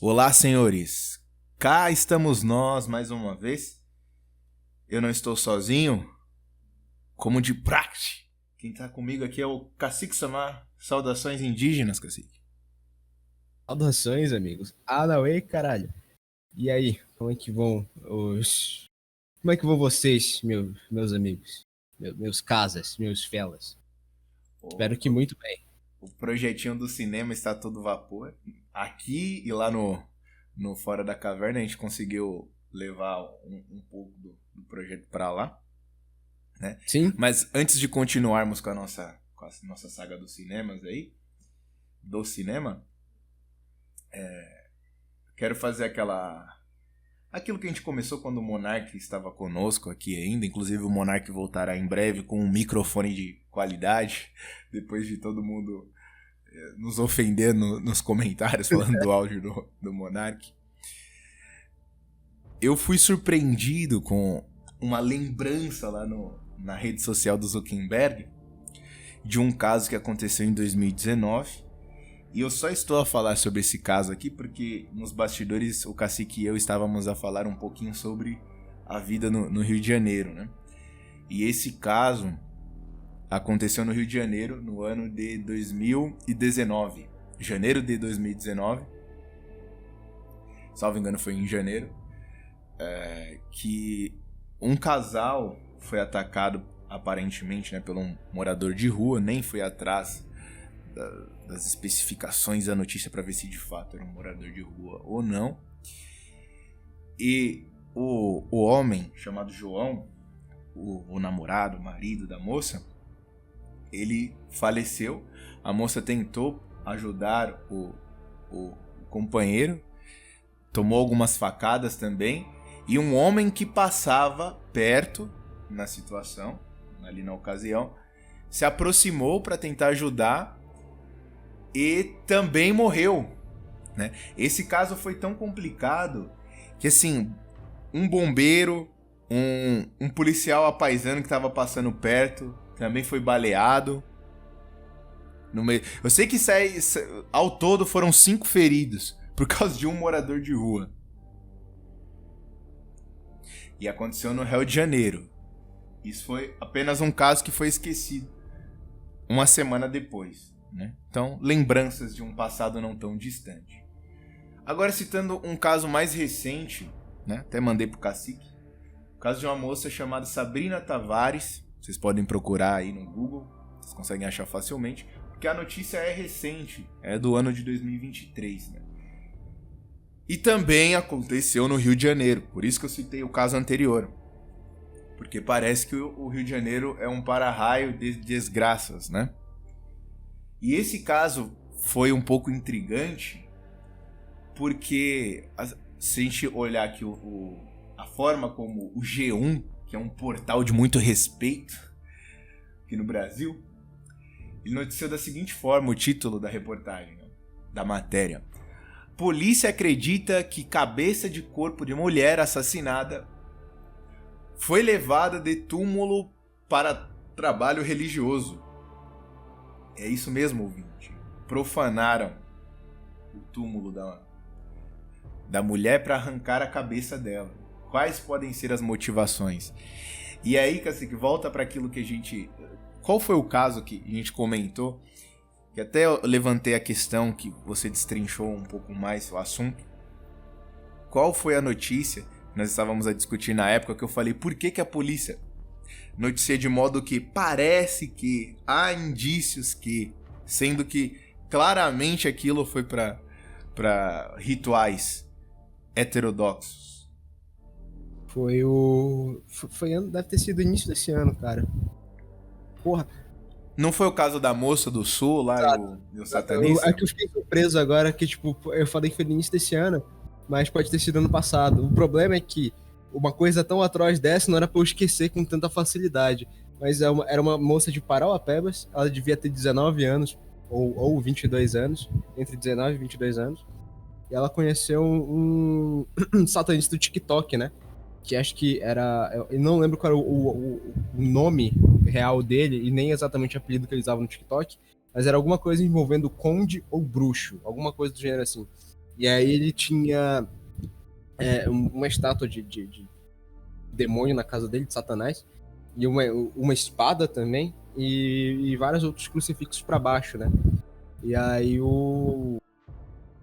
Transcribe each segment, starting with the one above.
Olá, senhores. Cá estamos nós mais uma vez. Eu não estou sozinho, como de praxe. Quem tá comigo aqui é o Cacique Samar. Saudações indígenas, Cacique. Saudações, amigos. Anauê, caralho. E aí, como é que vão os. Como é que vão vocês, meus amigos? Meus casas, meus felas? O, Espero que muito bem. o projetinho do cinema está a todo vapor. Aqui e lá no Fora da Caverna a gente conseguiu levar um pouco do projeto para lá, né? Sim? Mas antes de continuarmos com a nossa saga dos cinemas aí, do cinema, quero fazer aquilo que a gente começou quando o Monark estava conosco aqui ainda. Inclusive o Monark voltará em breve com um microfone de qualidade, depois de todo mundo nos ofender nos comentários falando do áudio do Monark. Eu fui surpreendido com uma lembrança lá na rede social do Zuckerberg de um caso que aconteceu em 2019. E eu só estou a falar sobre esse caso aqui porque nos bastidores o Cacique e eu estávamos a falar um pouquinho sobre a vida no Rio de Janeiro, né? E esse caso aconteceu no Rio de Janeiro no ano de 2019. Janeiro de 2019. Salvo engano foi em janeiro. Que um casal foi atacado aparentemente, né, por um morador de rua. Nem foi atrás das especificações da notícia para ver se de fato era um morador de rua ou não. E o homem chamado João, o namorado, o marido da moça, ele faleceu. A moça tentou ajudar o companheiro, tomou algumas facadas também. E um homem que passava perto na situação, ali na ocasião, se aproximou para tentar ajudar e também morreu, né? Esse caso foi tão complicado que, assim, um bombeiro, um policial apaisano que estava passando perto também foi baleado. No meio. Eu sei que ao todo foram 5 feridos por causa de um morador de rua. E aconteceu no Rio de Janeiro. Isso foi apenas um caso que foi esquecido uma semana depois, né? Então, lembranças de um passado não tão distante. Agora, citando um caso mais recente, né? Até mandei pro Cacique. O caso de uma moça chamada Sabrina Tavares. Vocês podem procurar aí no Google. Vocês conseguem achar facilmente. Porque a notícia é recente. É do ano de 2023, né? E também aconteceu no Rio de Janeiro. Por isso que eu citei o caso anterior. Porque parece que o Rio de Janeiro é um para-raio de desgraças, né? E esse caso foi um pouco intrigante, porque se a gente olhar aqui a forma como o G1, que é um portal de muito respeito aqui no Brasil, ele noticiou da seguinte forma o título da reportagem, né? Da matéria. Polícia acredita que cabeça de corpo de mulher assassinada foi levada de túmulo para trabalho religioso. É isso mesmo, ouvinte. Profanaram o túmulo da mulher para arrancar a cabeça dela. Quais podem ser as motivações? E aí, Cacique, volta para aquilo que a gente... Qual foi o caso que a gente comentou? Que até eu levantei a questão que você destrinchou um pouco mais o assunto. Qual foi a notícia que nós estávamos a discutir na época que eu falei por que a polícia noticia de modo que parece que há indícios que, sendo que claramente aquilo foi para rituais heterodoxos? Deve ter sido início desse ano, cara. Porra. Não foi o caso da moça do sul lá e Exato. o É satanista? que eu fiquei surpreso agora que, tipo, eu falei que foi no início desse ano, mas pode ter sido ano passado. O problema é que uma coisa tão atroz dessa não era pra eu esquecer com tanta facilidade. Mas era uma moça de Parauapebas, ela devia ter 19 anos, ou 22 anos, entre 19 e 22 anos. E ela conheceu um satanista do TikTok, né? Que acho que era... Eu não lembro qual era o nome real dele, e nem exatamente o apelido que ele usava no TikTok, mas era alguma coisa envolvendo conde ou bruxo, alguma coisa do gênero assim. E aí ele tinha uma estátua de demônio na casa dele, de Satanás, e uma espada também, e vários outros crucifixos pra baixo, né? E aí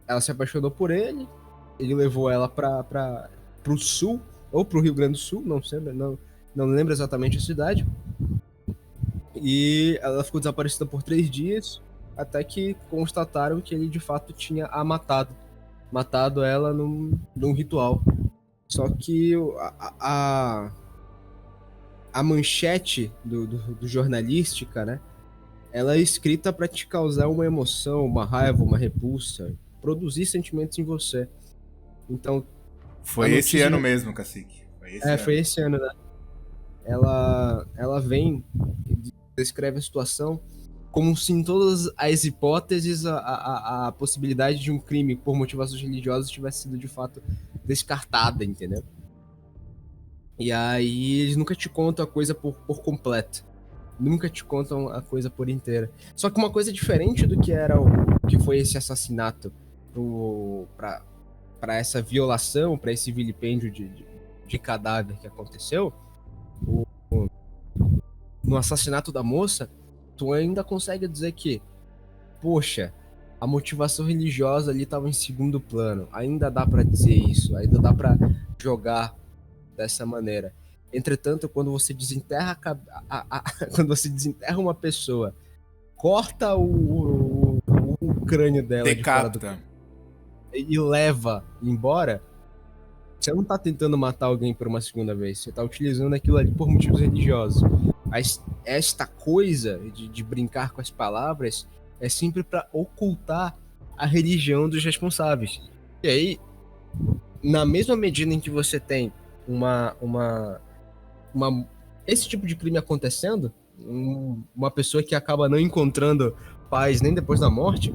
ela se apaixonou por ele, ele levou ela pro sul, ou pro Rio Grande do Sul, não sei, não lembro exatamente a cidade. E ela ficou desaparecida por 3 dias, até que constataram que ele de fato tinha a matado ela num ritual. Só que a manchete do jornalística, né? Ela é escrita para te causar uma emoção, uma raiva, uma repulsa, produzir sentimentos em você. Então, Foi esse ano mesmo, Cacique. foi esse ano, né? Ela vem e descreve a situação como se em todas as hipóteses a possibilidade de um crime por motivações religiosas tivesse sido de fato descartada, entendeu? E aí eles nunca te contam a coisa por completo. Nunca te contam a coisa por inteira. Só que uma coisa diferente do que era que foi esse assassinato para essa violação, para esse vilipêndio de cadáver que aconteceu, no assassinato da moça, tu ainda consegue dizer que, poxa, a motivação religiosa ali estava em segundo plano. Ainda dá para dizer isso, ainda dá para jogar dessa maneira. Entretanto, quando você desenterra quando você desenterra uma pessoa, corta o crânio dela decapita e leva embora, você não tá tentando matar alguém por uma segunda vez, você tá utilizando aquilo ali por motivos religiosos. Mas esta coisa de brincar com as palavras é sempre para ocultar a religião dos responsáveis. E aí, na mesma medida em que você tem esse tipo de crime acontecendo, uma pessoa que acaba não encontrando paz nem depois da morte,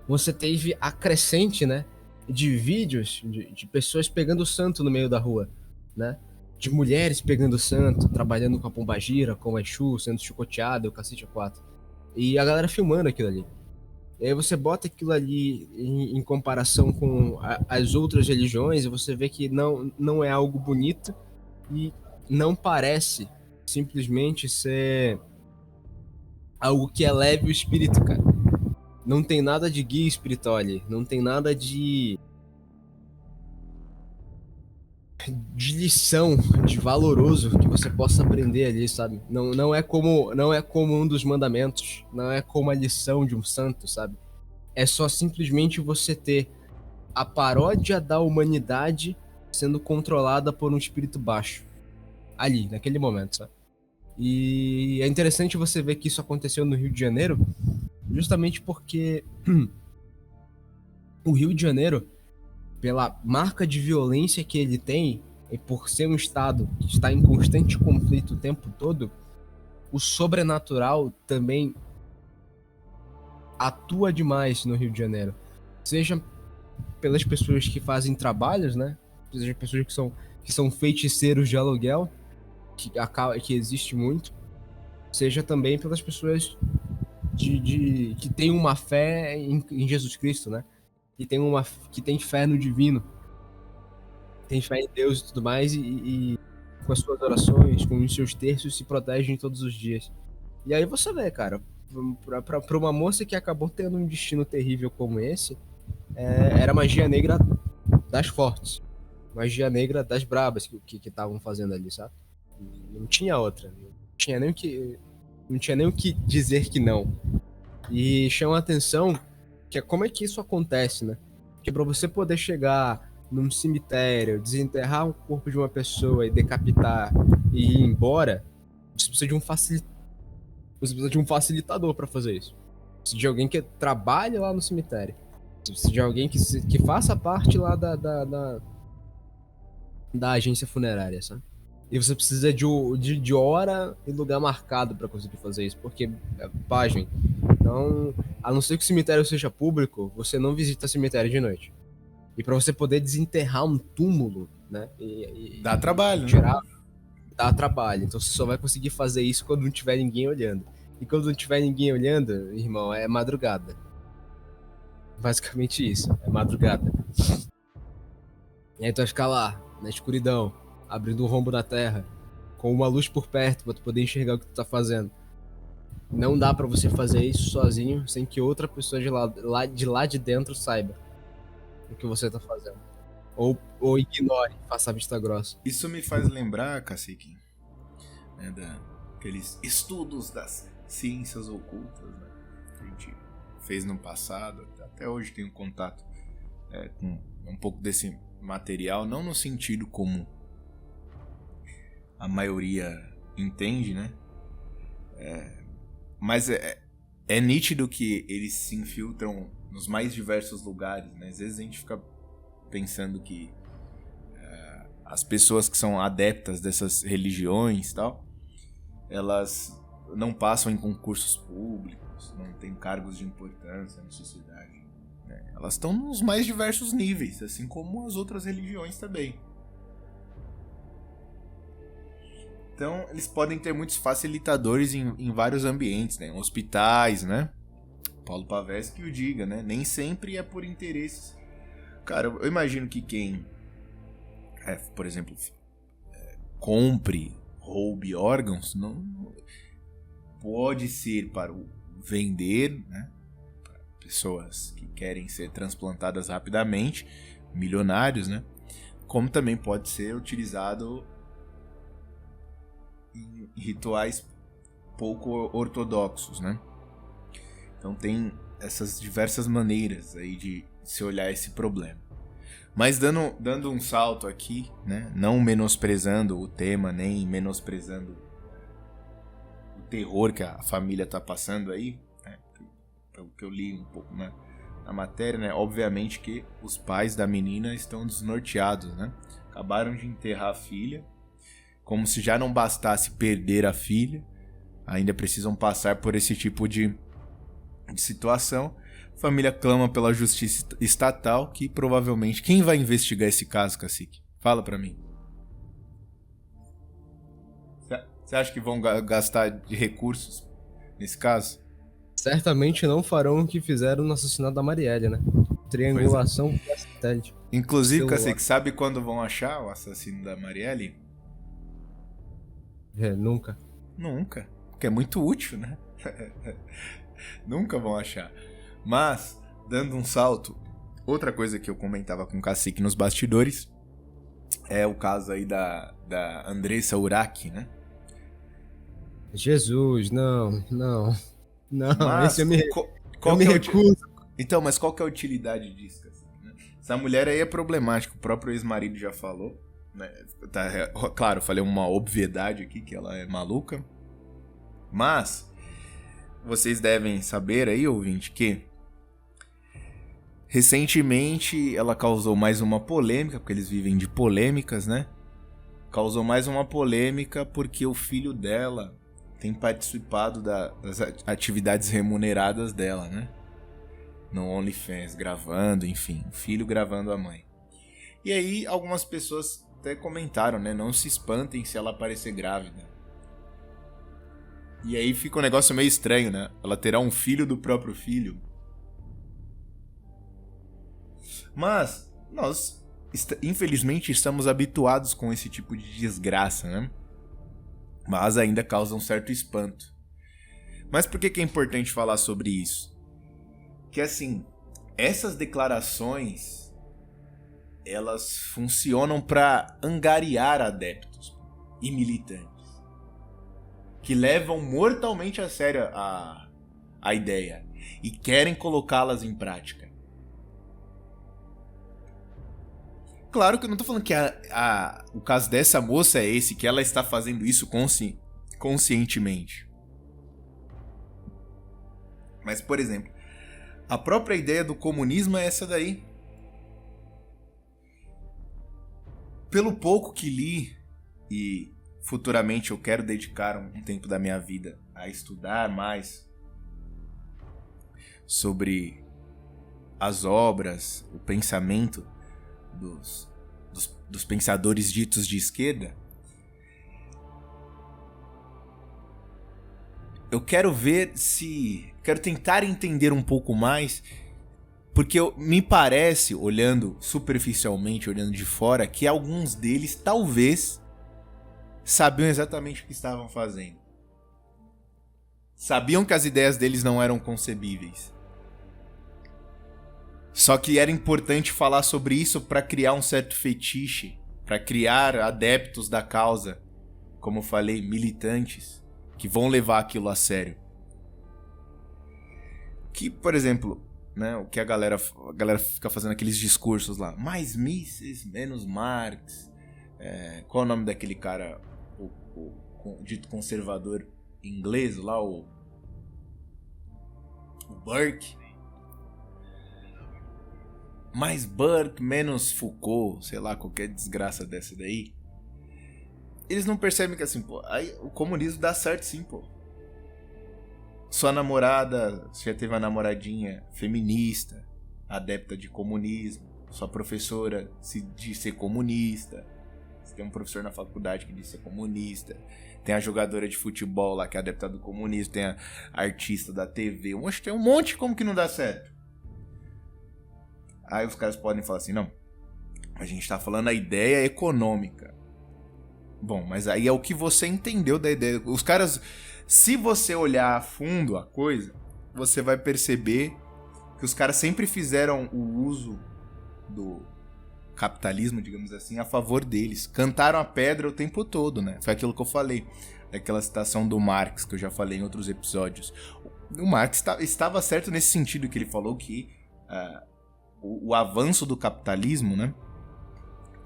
você teve a crescente, né, de vídeos de pessoas pegando santo no meio da rua, né? De mulheres pegando santo, trabalhando com a pombagira, com o Exu, sendo chicoteado, o cacete a 4. E a galera filmando aquilo ali. E aí você bota aquilo ali em comparação com as outras religiões e você vê que não é algo bonito e não parece simplesmente ser algo que eleve o espírito, cara. Não tem nada de guia espiritual ali, não tem nada de lição, de valoroso que você possa aprender ali, sabe? Não é como um dos mandamentos, não é como a lição de um santo, sabe? É só simplesmente você ter a paródia da humanidade sendo controlada por um espírito baixo. Ali, naquele momento, sabe? E é interessante você ver que isso aconteceu no Rio de Janeiro, justamente porque o Rio de Janeiro, pela marca de violência que ele tem, e por ser um estado que está em constante conflito o tempo todo, o sobrenatural também atua demais no Rio de Janeiro. Seja pelas pessoas que fazem trabalhos, né? Seja pessoas que são feiticeiros de aluguel, que existe muito. Seja também pelas pessoas que têm uma fé em Jesus Cristo, né? Que tem fé no divino, tem fé em Deus e tudo mais, e com as suas orações, com os seus terços, se protegem todos os dias. E aí você vê, cara, pra uma moça que acabou tendo um destino terrível como esse, era magia negra das fortes, magia negra das brabas que estavam fazendo ali, sabe? Não tinha outra, não tinha nem o que dizer que não. E chama a atenção que como é que isso acontece, né? Que pra você poder chegar num cemitério, desenterrar o corpo de uma pessoa e decapitar e ir embora, você precisa de um facilitador pra fazer isso. Você precisa de alguém que trabalhe lá no cemitério. Você precisa de alguém que faça parte lá da agência funerária, sabe? E você precisa de hora e lugar marcado pra conseguir fazer isso, porque é página. Então, a não ser que o cemitério seja público, você não visita cemitério de noite. E pra você poder desenterrar um túmulo, né? Dá trabalho, tirar, né? Dá trabalho. Então você só vai conseguir fazer isso quando não tiver ninguém olhando. E quando não tiver ninguém olhando, irmão, é madrugada. Basicamente isso, é madrugada. E aí tu vai ficar lá, na escuridão, abrindo um rombo na terra, com uma luz por perto pra tu poder enxergar o que tu tá fazendo. Não dá pra você fazer isso sozinho, sem que outra pessoa de lá de dentro saiba o que você tá fazendo. Ou ignore, faça a vista grossa. Isso me faz lembrar, Cacique, né, daqueles estudos das ciências ocultas, né, que a gente fez no passado, até hoje tenho contato com um pouco desse material, não no sentido como a maioria entende, né, mas é nítido que eles se infiltram nos mais diversos lugares, né, às vezes a gente fica pensando que as pessoas que são adeptas dessas religiões e tal, elas não passam em concursos públicos, não têm cargos de importância na sociedade, né? Elas estão nos mais diversos níveis, assim como as outras religiões também. Então, eles podem ter muitos facilitadores em vários ambientes, né? Hospitais, né? Paulo Pavés que o diga, né? Nem sempre é por interesses. Cara, eu imagino que quem, por exemplo, compre, roube órgãos, não pode ser para o vender, né? Para pessoas que querem ser transplantadas rapidamente, milionários, né? Como também pode ser utilizado em rituais pouco ortodoxos, né? Então tem essas diversas maneiras aí de se olhar esse problema. Mas dando um salto aqui, né? Não menosprezando o tema, nem menosprezando o terror que a família tá passando aí, né? Pelo que eu li um pouco na matéria, né? Obviamente que os pais da menina estão desnorteados, né? Acabaram de enterrar a filha, como se já não bastasse perder a filha, ainda precisam passar por esse tipo de situação. A família clama pela justiça estatal, que provavelmente... Quem vai investigar esse caso, Cacique? Fala pra mim. Você acha que vão gastar de recursos nesse caso? Certamente não farão o que fizeram no assassinato da Marielle, né? Triangulação por satélite. Inclusive, Cacique, sabe quando vão achar o assassino da Marielle? Nunca. Nunca. Porque é muito útil, né? Nunca vão achar. Mas, dando um salto, outra coisa que eu comentava com o Cacique nos bastidores é o caso aí da Andressa Urach, né? Jesus, não. Mas, esse eu me qual que é recuso. Então, mas qual que é a utilidade disso, Cacique, né? Essa mulher aí é problemática, o próprio ex-marido já falou, né? Claro, eu falei uma obviedade aqui, que ela é maluca. Mas vocês devem saber aí, ouvinte, que recentemente ela causou mais uma polêmica, porque eles vivem de polêmicas, né? Causou mais uma polêmica porque o filho dela tem participado das atividades remuneradas dela, né? No OnlyFans, gravando, enfim, o filho gravando a mãe. E aí algumas pessoas até comentaram, né? Não se espantem se ela aparecer grávida. E aí fica um negócio meio estranho, né? Ela terá um filho do próprio filho. Mas nós, infelizmente, estamos habituados com esse tipo de desgraça, né? Mas ainda causa um certo espanto. Mas por que é importante falar sobre isso? Que assim, essas declarações, elas funcionam para angariar adeptos e militantes que levam mortalmente a sério a ideia e querem colocá-las em prática. Claro que eu não tô falando que o caso dessa moça é esse, que ela está fazendo isso conscientemente. Mas, por exemplo, a própria ideia do comunismo é essa daí. Pelo pouco que li, e futuramente eu quero dedicar um tempo da minha vida a estudar mais sobre as obras, o pensamento dos pensadores ditos de esquerda, eu quero tentar entender um pouco mais Porque me parece, olhando superficialmente, olhando de fora, que alguns deles talvez sabiam exatamente o que estavam fazendo. Sabiam que as ideias deles não eram concebíveis. Só que era importante falar sobre isso para criar um certo fetiche, para criar adeptos da causa, como eu falei, militantes, que vão levar aquilo a sério. Que, por exemplo, né, o que a galera fica fazendo aqueles discursos lá, mais Mises, menos Marx. Qual é o nome daquele cara, o dito conservador inglês lá, o Burke? Mais Burke, menos Foucault, sei lá, qualquer desgraça dessa daí. Eles não percebem que assim, pô, aí o comunismo dá certo sim, pô. Sua namorada, você já teve uma namoradinha feminista, adepta de comunismo. Sua professora diz ser comunista. Você tem um professor na faculdade que diz ser comunista. Tem a jogadora de futebol lá que é adepta do comunismo. Tem a artista da TV. Tem um monte como que não dá certo. Aí os caras podem falar assim, não, a gente tá falando a ideia econômica. Bom, mas aí é o que você entendeu da ideia. Os caras, se você olhar a fundo a coisa, você vai perceber que os caras sempre fizeram o uso do capitalismo, digamos assim, a favor deles. Cantaram a pedra o tempo todo, né? Foi aquilo que eu falei, daquela citação do Marx, que eu já falei em outros episódios. O Marx estava certo nesse sentido que ele falou que o avanço do capitalismo, né,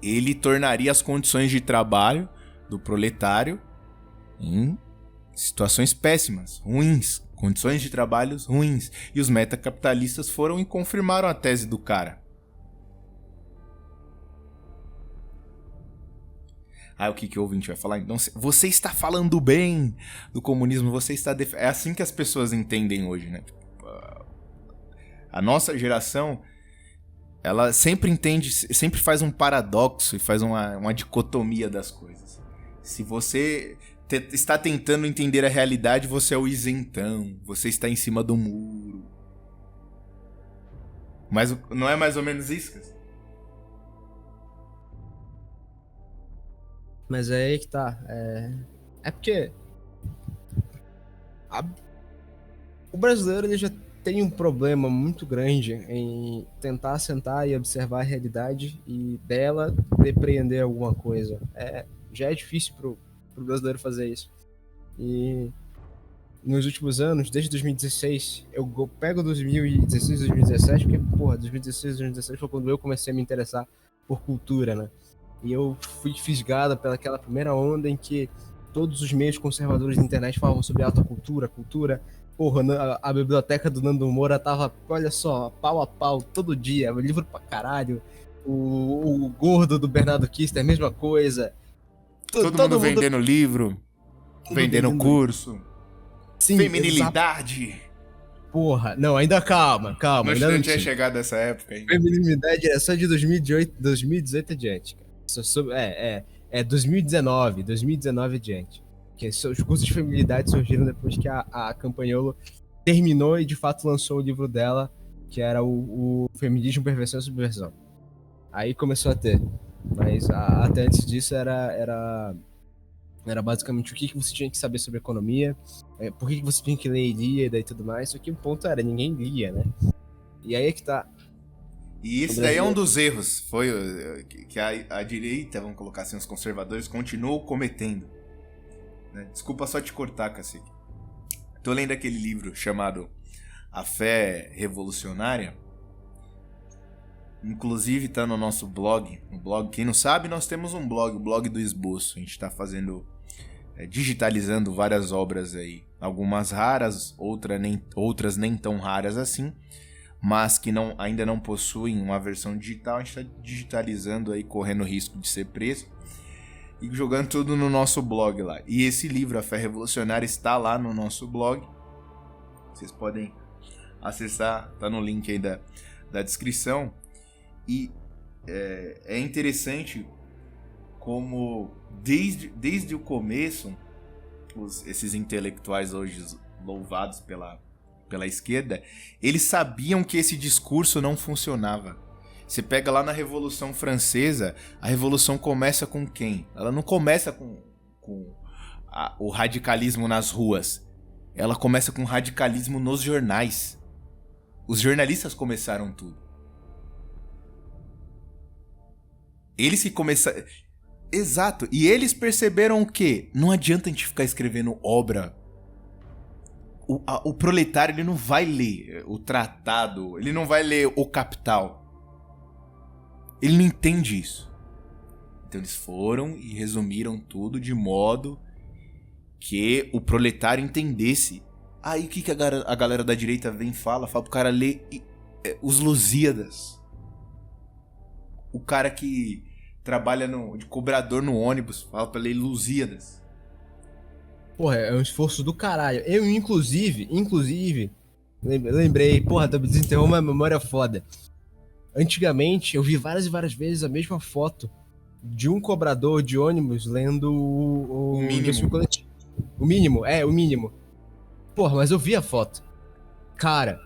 ele tornaria as condições de trabalho do proletário em situações péssimas, ruins, condições de trabalho ruins. E os metacapitalistas foram e confirmaram a tese do cara. Aí o que o ouvinte vai falar? Então, você está falando bem do comunismo, você está... É assim que as pessoas entendem hoje, né? A nossa geração, ela sempre entende, sempre faz um paradoxo e faz uma dicotomia das coisas. Se você está tentando entender a realidade, você é o isentão, você está em cima do muro. Mas não é mais ou menos isso, cara? Mas é aí que tá. É porque o brasileiro ele já tem um problema muito grande em tentar sentar e observar a realidade e dela depreender alguma coisa. Já é difícil pro brasileiro fazer isso. E nos últimos anos, desde 2016, eu pego 2016, 2017, porque, 2016, 2017 foi quando eu comecei a me interessar por cultura, né? E eu fui fisgada pelaquela primeira onda em que todos os meios conservadores da internet falavam sobre alta cultura. A biblioteca do Nando Moura tava, olha só, pau a pau, todo dia, livro pra caralho. O gordo do Bernardo Kister, mesma coisa. Todo mundo vendendo livro, vendendo curso. Sim, feminilidade. Não, ainda calma. Ainda não tinha chegado essa época ainda. Feminilidade é só de 2018 adiante, cara. 2019 adiante. Que os cursos de feminilidade surgiram depois que a Campagnolo terminou e de fato lançou o livro dela, que era o Feminismo, Perversão e Subversão. Aí começou a ter. Mas até antes disso era basicamente o que você tinha que saber sobre economia, por que você tinha que ler Ilíada e tudo mais. Só que o ponto era, ninguém lia, né? E aí é que tá. E esse daí é um dos erros, foi que a direita, vamos colocar assim, os conservadores, continuam cometendo. Né? Desculpa só te cortar, Cacique. Tô lendo aquele livro chamado A Fé Revolucionária. Inclusive tá no nosso blog. No blog, quem não sabe, nós temos um blog, o blog do Esboço. A gente tá fazendo, digitalizando várias obras aí. Algumas raras, outras nem tão raras assim. Mas que ainda não possuem uma versão digital, a gente está digitalizando aí, correndo risco de ser preso e jogando tudo no nosso blog lá. E esse livro, A Fé Revolucionária, está lá no nosso blog. Vocês podem acessar, tá no link aí da descrição. E é interessante como desde o começo, esses intelectuais hoje louvados pela esquerda, eles sabiam que esse discurso não funcionava. Você pega lá na Revolução Francesa, a Revolução começa com quem? Ela não começa com o radicalismo nas ruas. Ela começa com o radicalismo nos jornais. Os jornalistas começaram tudo. Eles que começaram... Exato. E eles perceberam o quê? Não adianta a gente ficar escrevendo obra. O proletário, ele não vai ler o tratado, ele não vai ler o Capital. Ele não entende isso. Então eles foram e resumiram tudo de modo que o proletário entendesse. Aí o que a galera da direita vem e fala? Fala pro cara ler os Lusíadas. O cara que trabalha de cobrador no ônibus fala pra ler Lusíadas. Porra, é um esforço do caralho. Eu, inclusive, lembrei, porra, desenterrou uma memória foda. Antigamente, eu vi várias e várias vezes a mesma foto de um cobrador de ônibus lendo o mínimo. O mínimo. Porra, mas eu vi a foto. Cara,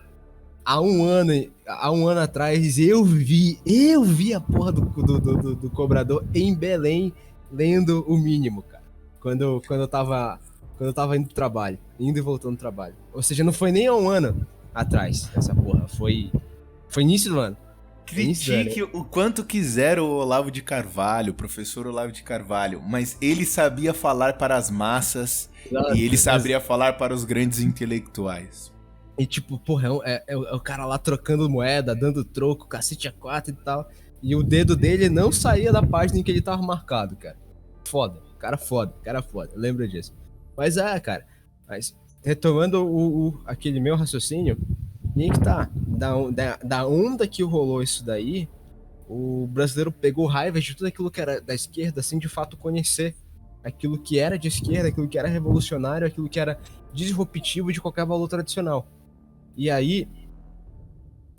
há um ano atrás, eu vi a porra do cobrador em Belém lendo o mínimo, cara. Quando eu tava indo pro trabalho, indo e voltando do trabalho. Ou seja, não foi nem há um ano atrás essa porra, foi início do ano. Critique o quanto quiser o Olavo de Carvalho, o professor Olavo de Carvalho, mas ele sabia falar para as massas. Exato, e ele sabia falar para os grandes intelectuais. E tipo, porra, é o cara lá trocando moeda, dando troco, cacete a quatro e tal. E o dedo dele não saía da página em que ele tava marcado, cara. Foda, cara foda, lembra disso. Mas cara, retomando aquele meu raciocínio, e aí que tá, da onda que rolou isso daí, o brasileiro pegou raiva de tudo aquilo que era da esquerda, sem de fato conhecer aquilo que era de esquerda, aquilo que era revolucionário, aquilo que era disruptivo de qualquer valor tradicional. E aí,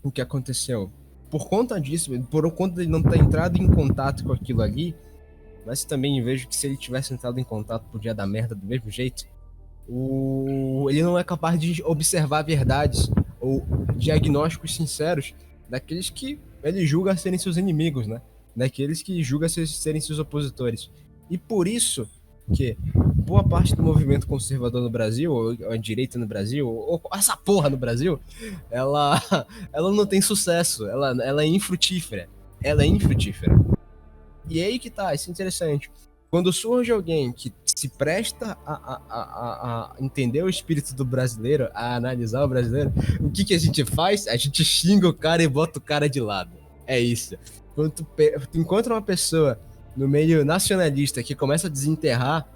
o que aconteceu? Por conta disso, por conta de não ter entrado em contato com aquilo ali, mas também vejo que se ele tivesse entrado em contato, podia dar merda do mesmo jeito, ele não é capaz de observar verdades ou diagnósticos sinceros daqueles que ele julga serem seus inimigos, né? Daqueles que julga serem seus opositores. E por isso que boa parte do movimento conservador no Brasil, ou a direita no Brasil, ou essa porra no Brasil, ela não tem sucesso, ela é infrutífera. E aí que tá, isso é interessante. Quando surge alguém que se presta a entender o espírito do brasileiro, a analisar o brasileiro, o que a gente faz? A gente xinga o cara e bota o cara de lado. É isso. Quando tu encontra uma pessoa no meio nacionalista que começa a desenterrar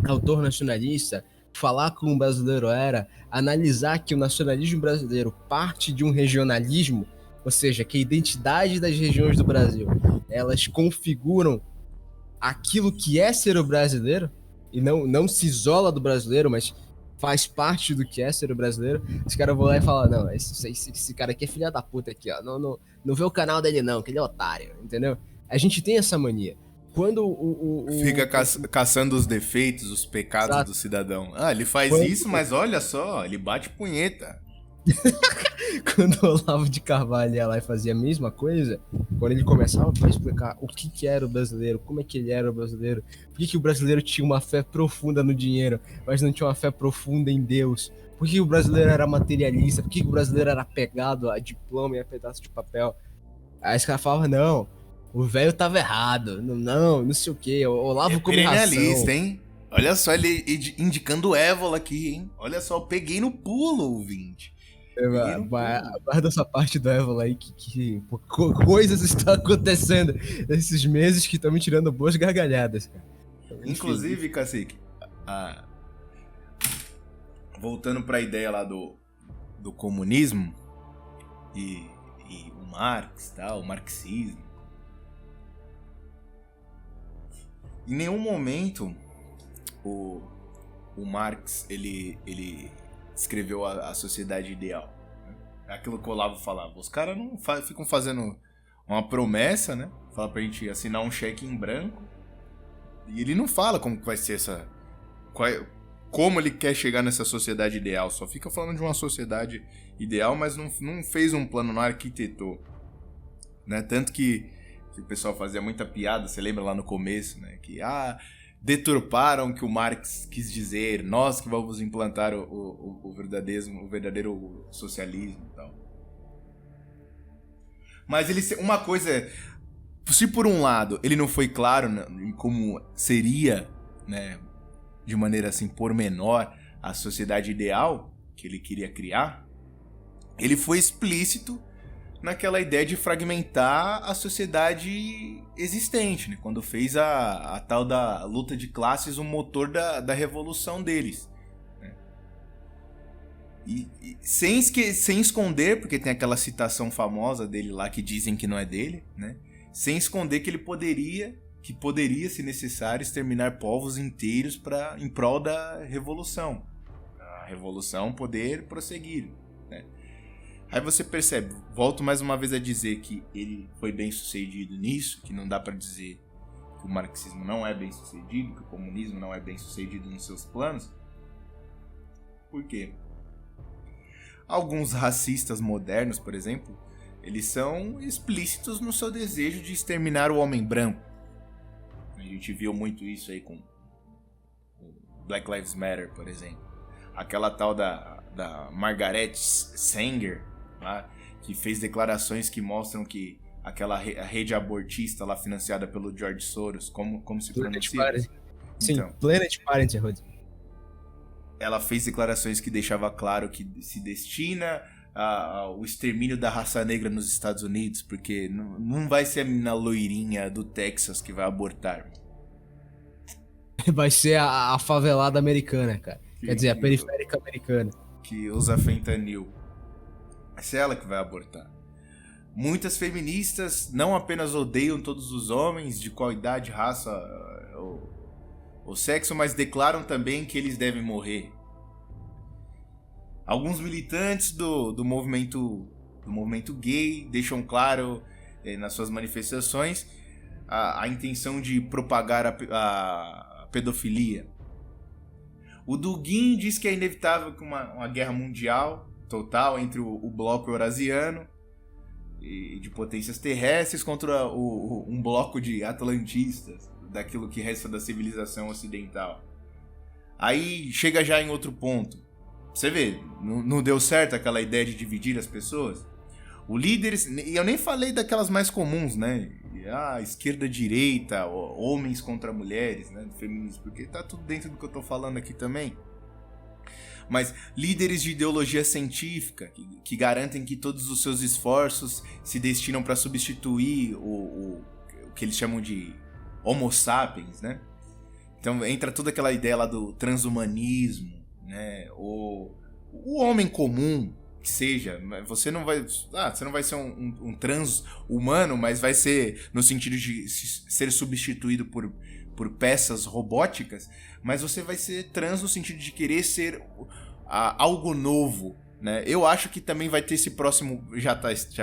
autor nacionalista, falar como o brasileiro era, analisar que o nacionalismo brasileiro parte de um regionalismo, ou seja, que a identidade das regiões do Brasil, elas configuram aquilo que é ser o brasileiro, e não se isola do brasileiro, mas faz parte do que é ser o brasileiro. Esse cara vai lá e fala, não, esse cara aqui é filha da puta aqui, ó, não vê o canal dele não, que ele é otário, entendeu? A gente tem essa mania. Quando fica caçando os defeitos, os pecados Exato. Do cidadão. Ele faz isso, mas olha só, ele bate punheta. Quando o Olavo de Carvalho ia lá e fazia a mesma coisa, quando ele começava a explicar o que era o brasileiro, como é que ele era o brasileiro, por que o brasileiro tinha uma fé profunda no dinheiro, mas não tinha uma fé profunda em Deus, por que o brasileiro era materialista, por que o brasileiro era apegado a diploma e a pedaço de papel. Aí esse cara falava, não, o velho tava errado, não sei o que, o Olavo come ração. Hein? Olha só, ele indicando o Évola aqui, hein? Olha só, eu peguei no pulo, ouvinte. Guarda essa parte do Évola aí que coisas estão acontecendo esses meses que estão me tirando boas gargalhadas, cara. Inclusive, Cacique, voltando pra ideia lá do comunismo e o Marx, o marxismo, em nenhum momento o Marx ele escreveu a sociedade ideal. É aquilo que o Olavo falava. Os caras não ficam fazendo uma promessa, né? Fala pra gente assinar um cheque em branco. E ele não fala como que vai ser como ele quer chegar nessa sociedade ideal. Só fica falando de uma sociedade ideal, mas não fez um plano, não arquitetou. Né? Tanto que o pessoal fazia muita piada, você lembra lá no começo, né? Que deturparam o que o Marx quis dizer, nós que vamos implantar o verdadeiro socialismo e tal. Mas uma coisa, se por um lado ele não foi claro em como seria, né, de maneira assim pormenor, a sociedade ideal que ele queria criar, ele foi explícito naquela ideia de fragmentar a sociedade existente, né? Quando fez a tal da luta de classes o motor da revolução deles. Né? E sem esconder, porque tem aquela citação famosa dele lá que dizem que não é dele, né? Sem esconder que poderia, se necessário, exterminar povos inteiros em prol da revolução. A revolução poder prosseguir. Né? Aí você percebe, volto mais uma vez a dizer que ele foi bem sucedido nisso, que não dá para dizer que o marxismo não é bem sucedido, que o comunismo não é bem sucedido nos seus planos. Por quê? Alguns racistas modernos, por exemplo, eles são explícitos no seu desejo de exterminar o homem branco. A gente viu muito isso aí com o Black Lives Matter, por exemplo. Aquela tal da Margaret Sanger, lá, que fez declarações que mostram que a rede abortista lá financiada pelo George Soros, como se pronuncia? Sim, então, Planet Parenthood. Ela fez declarações que deixava claro que se destina ao extermínio da raça negra nos Estados Unidos, porque não vai ser a menina loirinha do Texas que vai abortar. Vai ser a favelada americana, cara. Quer dizer, a periférica americana. Que usa fentanil. Vai ser ela que vai abortar. Muitas feministas não apenas odeiam todos os homens, de qual idade, raça ou sexo, mas declaram também que eles devem morrer. Alguns militantes do movimento gay deixam claro nas suas manifestações a intenção de propagar a pedofilia. O Dugin diz que é inevitável que uma guerra mundial total entre o bloco eurasiano e de potências terrestres contra um bloco de atlantistas, daquilo que resta da civilização ocidental. Aí chega já em outro ponto. Você vê, não deu certo aquela ideia de dividir as pessoas? O líder, e eu nem falei daquelas mais comuns, né? Esquerda, direita, homens contra mulheres, né? Do feminismo, porque tá tudo dentro do que eu tô falando aqui também. Mas líderes de ideologia científica, que garantem que todos os seus esforços se destinam para substituir o que eles chamam de Homo sapiens, né? Então entra toda aquela ideia lá do transhumanismo, né? O homem comum, que seja, você não vai ser um trans-humano, mas vai ser no sentido de ser substituído por peças robóticas, mas você vai ser trans no sentido de querer ser algo novo, né? Eu acho que também vai ter esse próximo, já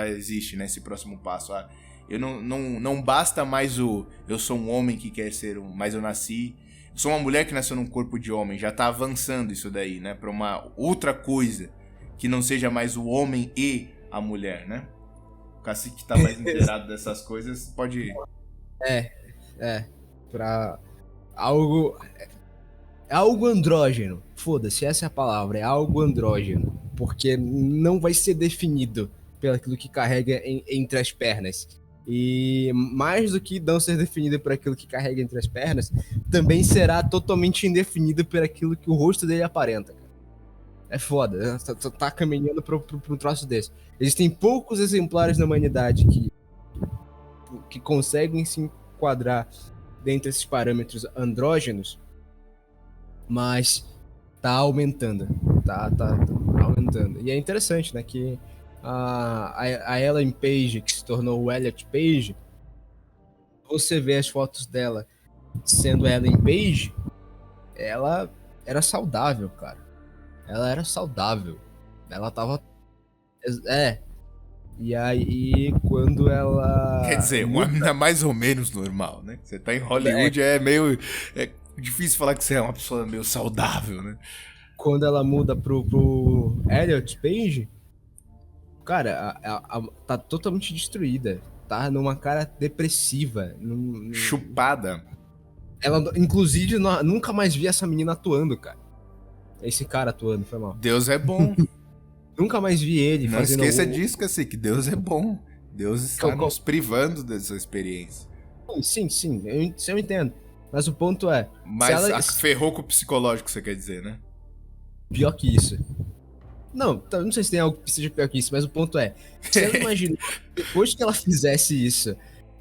existe, né, esse próximo passo. Eu não basta mais eu sou um homem que quer ser mas eu sou uma mulher que nasceu num corpo de homem, já tá avançando isso daí, né, pra uma outra coisa, que não seja mais o homem e a mulher, né? O Cacique que tá mais inteirado dessas coisas pode... Pra algo andrógeno, foda-se, essa é a palavra, é algo andrógeno, porque não vai ser definido pelo aquilo que carrega entre as pernas. E mais do que não ser definido por aquilo que carrega entre as pernas, também será totalmente indefinido por aquilo que o rosto dele aparenta. É foda, tá caminhando pra um troço desse. Existem poucos exemplares na humanidade que conseguem se enquadrar dentro desses parâmetros andrógenos, mas tá aumentando, tá aumentando. E é interessante, né, que a Ellen Page, que se tornou o Elliot Page, você vê as fotos dela sendo Ellen Page, ela era saudável, cara. Ela era saudável. Ela tava... E aí, quando ela... Quer dizer, uma menina mais ou menos normal, né? Você tá em Hollywood, é meio... Difícil falar que você é uma pessoa meio saudável, né? Quando ela muda pro Elliot Page, cara, tá totalmente destruída. Tá numa cara depressiva. Chupada. Ela, inclusive, nunca mais vi essa menina atuando, cara. Esse cara atuando, foi mal. Deus é bom. Nunca mais vi ele Não fazendo... esqueça disso, assim, que Deus é bom. Deus está nos privando dessa experiência. Sim, eu entendo. Mas o ponto é... Mas ferrou com o psicológico, você quer dizer, né? Pior que isso. Não sei se tem algo que seja pior que isso, mas o ponto é... Se ela imagina, depois que ela fizesse isso,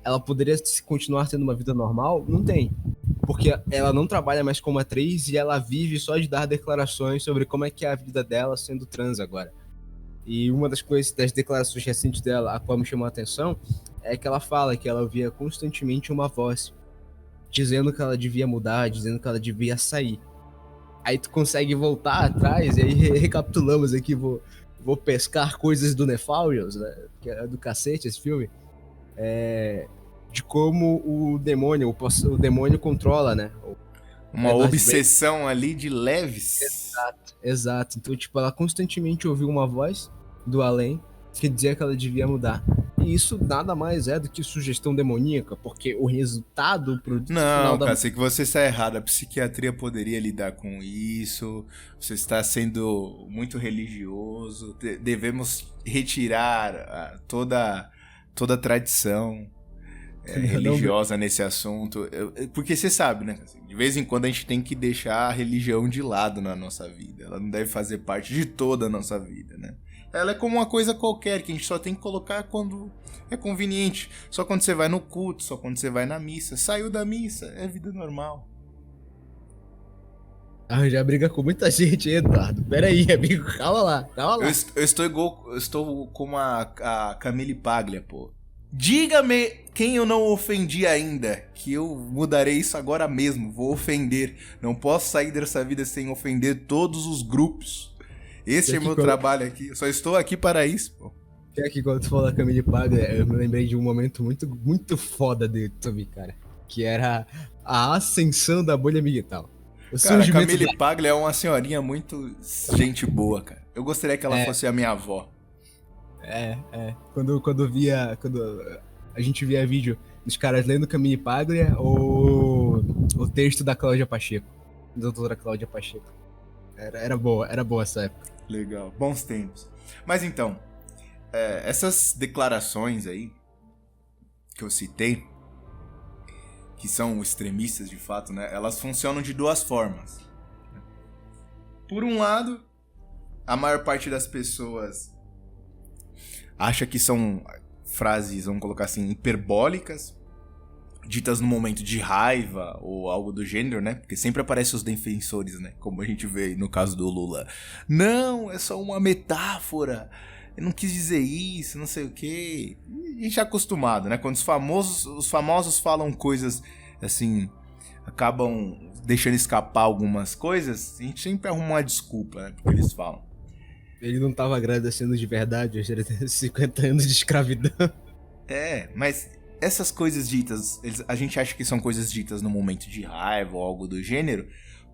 ela poderia continuar tendo uma vida normal? Não tem. Porque ela não trabalha mais como atriz e ela vive só de dar declarações sobre como é que é a vida dela sendo trans agora. E uma das coisas, das declarações recentes dela, a qual me chamou a atenção, é que ela fala que ela ouvia constantemente uma voz dizendo que ela devia mudar, dizendo que ela devia sair. Aí tu consegue voltar atrás, e aí recapitulamos aqui, vou pescar coisas do Nefarious, né, que é do cacete esse filme, de como o demônio controla, né? Uma obsessão ali de leves. Exato. Então, tipo, ela constantemente ouviu uma voz do além que dizia que ela devia mudar. E isso nada mais é do que sugestão demoníaca, porque o resultado pro final cara, sei que você está errado. A psiquiatria poderia lidar com isso. Você está sendo muito religioso. Devemos retirar toda a tradição religiosa nesse assunto. Porque você sabe, né? De vez em quando a gente tem que deixar a religião de lado na nossa vida. Ela não deve fazer parte de toda a nossa vida, né? Ela é como uma coisa qualquer, que a gente só tem que colocar quando é conveniente. Só quando você vai no culto, só quando você vai na missa. Saiu da missa, é vida normal. Já briga com muita gente, Eduardo. Pera aí, amigo, calma lá. Eu estou como a Camille Paglia, pô. Diga-me quem eu não ofendi ainda, que eu mudarei isso agora mesmo. Vou ofender. Não posso sair dessa vida sem ofender todos os grupos. Esse é meu trabalho aqui. Eu só estou aqui para isso, pô. É que quando tu falou da Camille Paglia, eu me lembrei de um momento muito, muito foda de Tobi, cara. Que era a ascensão da bolha ambiental. Cara, a Camille Paglia é uma senhorinha muito gente boa, cara. Eu gostaria que ela fosse a minha avó. Quando a gente via vídeo dos caras lendo Camille Paglia ou o texto da Cláudia Pacheco, doutora Cláudia Pacheco. Era boa essa época. Legal, bons tempos. Mas então, essas declarações aí que eu citei, que são extremistas de fato, né? Elas funcionam de duas formas. Por um lado, a maior parte das pessoas acha que são frases, vamos colocar assim, hiperbólicas, ditas no momento de raiva ou algo do gênero, né? Porque sempre aparecem os defensores, né? Como a gente vê no caso do Lula. Não, é só uma metáfora. Eu não quis dizer isso, não sei o quê. A gente é acostumado, né? Quando os famosos falam coisas assim, acabam deixando escapar algumas coisas, a gente sempre arruma uma desculpa, né? Porque eles falam. Ele não tava agradecendo de verdade os 50 anos de escravidão. Mas essas coisas ditas, a gente acha que são coisas ditas no momento de raiva ou algo do gênero,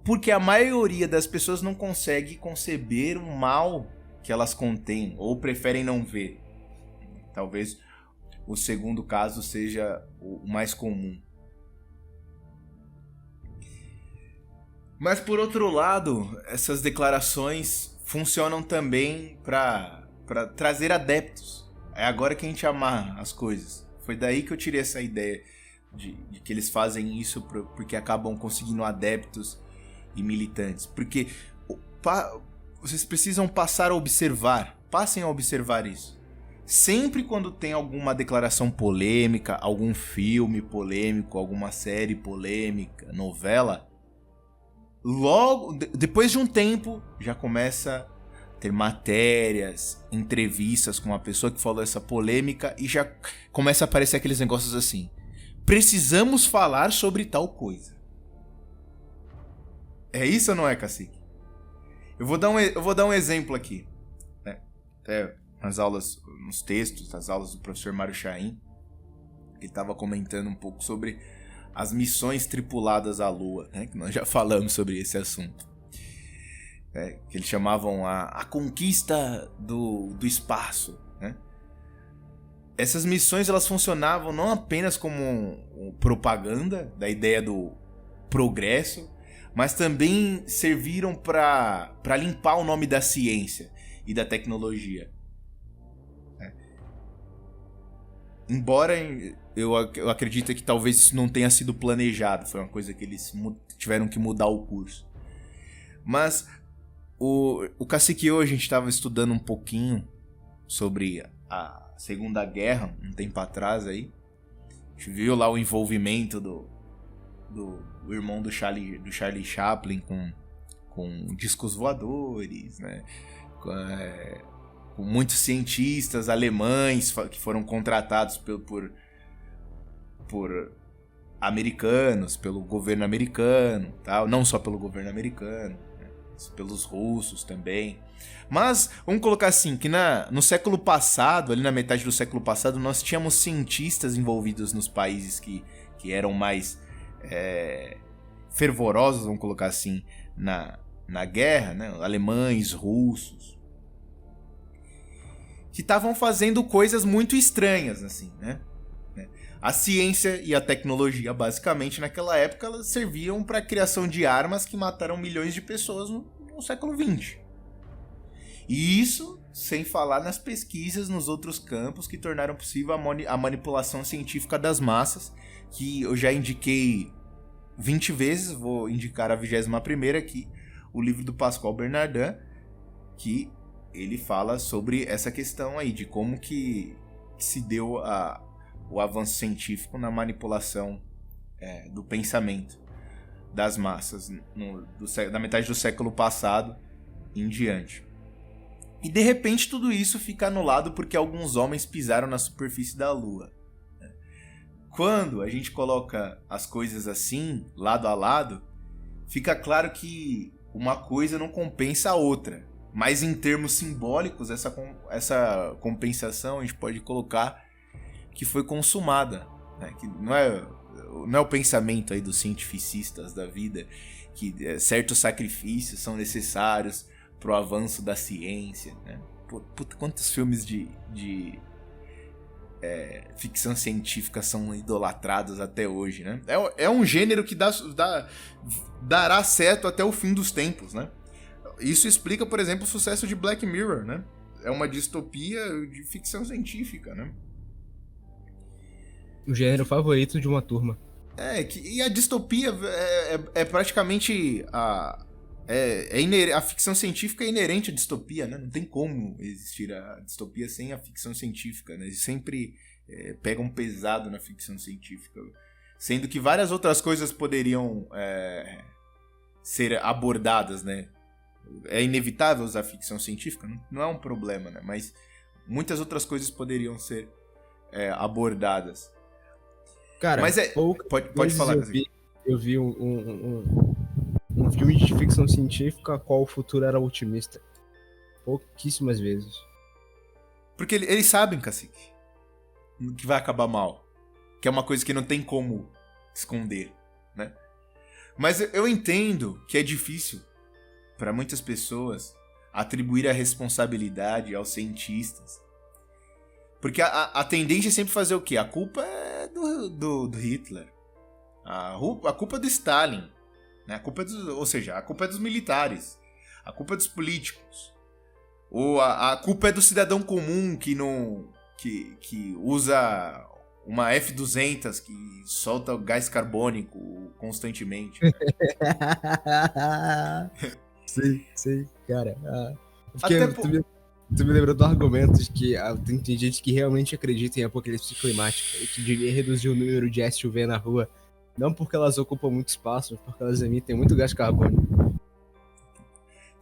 porque a maioria das pessoas não consegue conceber o mal que elas contêm, ou preferem não ver. Talvez o segundo caso seja o mais comum. Mas por outro lado, essas declarações funcionam também para trazer adeptos. É agora que a gente amarra as coisas. Foi daí que eu tirei essa ideia de que eles fazem isso porque acabam conseguindo adeptos e militantes. Porque vocês precisam passar a observar. Passem a observar isso. Sempre quando tem alguma declaração polêmica, algum filme polêmico, alguma série polêmica, novela, logo, depois de um tempo, já começa a ter matérias, entrevistas com uma pessoa que falou essa polêmica e já começa a aparecer aqueles negócios assim. Precisamos falar sobre tal coisa. É isso ou não é, Cacique? Eu vou dar um exemplo aqui. Né? Até nas aulas, nos textos, nas aulas do professor Mário Chaim, ele estava comentando um pouco sobre as missões tripuladas à Lua, né? Que nós já falamos sobre esse assunto. Que eles chamavam a conquista do espaço, né? Essas missões elas funcionavam não apenas como propaganda da ideia do progresso, mas também serviram para limpar o nome da ciência e da tecnologia. Embora eu acredite que talvez isso não tenha sido planejado, foi uma coisa que eles tiveram que mudar o curso. Mas o Cacique e eu, a gente estava estudando um pouquinho sobre a Segunda Guerra, um tempo atrás aí. A gente viu lá o envolvimento do irmão do Charlie Chaplin com discos voadores, né? Com muitos cientistas alemães que foram contratados por americanos, pelo governo americano, tal. Não só pelo governo americano, né? Pelos russos também. Mas, vamos colocar assim, que no século passado, ali na metade do século passado, nós tínhamos cientistas envolvidos nos países que eram mais fervorosos, vamos colocar assim, na guerra, né? Alemães, russos, que estavam fazendo coisas muito estranhas, assim, né? A ciência e a tecnologia, basicamente, naquela época, elas serviam para a criação de armas que mataram milhões de pessoas no século XX. E isso sem falar nas pesquisas nos outros campos que tornaram possível a manipulação científica das massas, que eu já indiquei 20 vezes, vou indicar a 21ª aqui, o livro do Pascal Bernardin, que ele fala sobre essa questão aí, de como que se deu o avanço científico na manipulação do pensamento das massas da metade do século passado em diante. E de repente tudo isso fica anulado porque alguns homens pisaram na superfície da Lua. Quando a gente coloca as coisas assim, lado a lado, fica claro que uma coisa não compensa a outra. Mas em termos simbólicos, essa compensação a gente pode colocar que foi consumada, né? Que não é o pensamento aí dos cientificistas da vida, que certos sacrifícios são necessários pro avanço da ciência, né? Puta, quantos filmes de ficção científica são idolatrados até hoje, né? É um gênero que dará certo até o fim dos tempos, né? Isso explica, por exemplo, o sucesso de Black Mirror, né? É uma distopia de ficção científica, né? O gênero favorito de uma turma. E a distopia é praticamente a ficção científica é inerente à distopia, né? Não tem como existir a distopia sem a ficção científica, né? Eles sempre pegam pesado na ficção científica, sendo que várias outras coisas poderiam ser abordadas, né? É inevitável usar ficção científica, não é um problema, né? Mas muitas outras coisas poderiam ser abordadas. Cara, mas pode falar. Eu vi um filme de ficção científica qual o futuro era otimista. Pouquíssimas vezes. Porque eles sabem, Cacique, que vai acabar mal. Que é uma coisa que não tem como esconder, né? Mas eu entendo que é difícil para muitas pessoas atribuir a responsabilidade aos cientistas. Porque a tendência é sempre fazer o quê? A culpa é do Hitler. A culpa é do Stalin. Né? A culpa a culpa é dos militares. A culpa é dos políticos. Ou a culpa é do cidadão comum que usa uma F-200 que solta gás carbônico constantemente. Né? Sei, cara. Tu me lembrou do argumento de que tem gente que realmente acredita em apocalipse climática e que devia reduzir o número de SUV na rua, não porque elas ocupam muito espaço, mas porque elas emitem muito gás carbônico.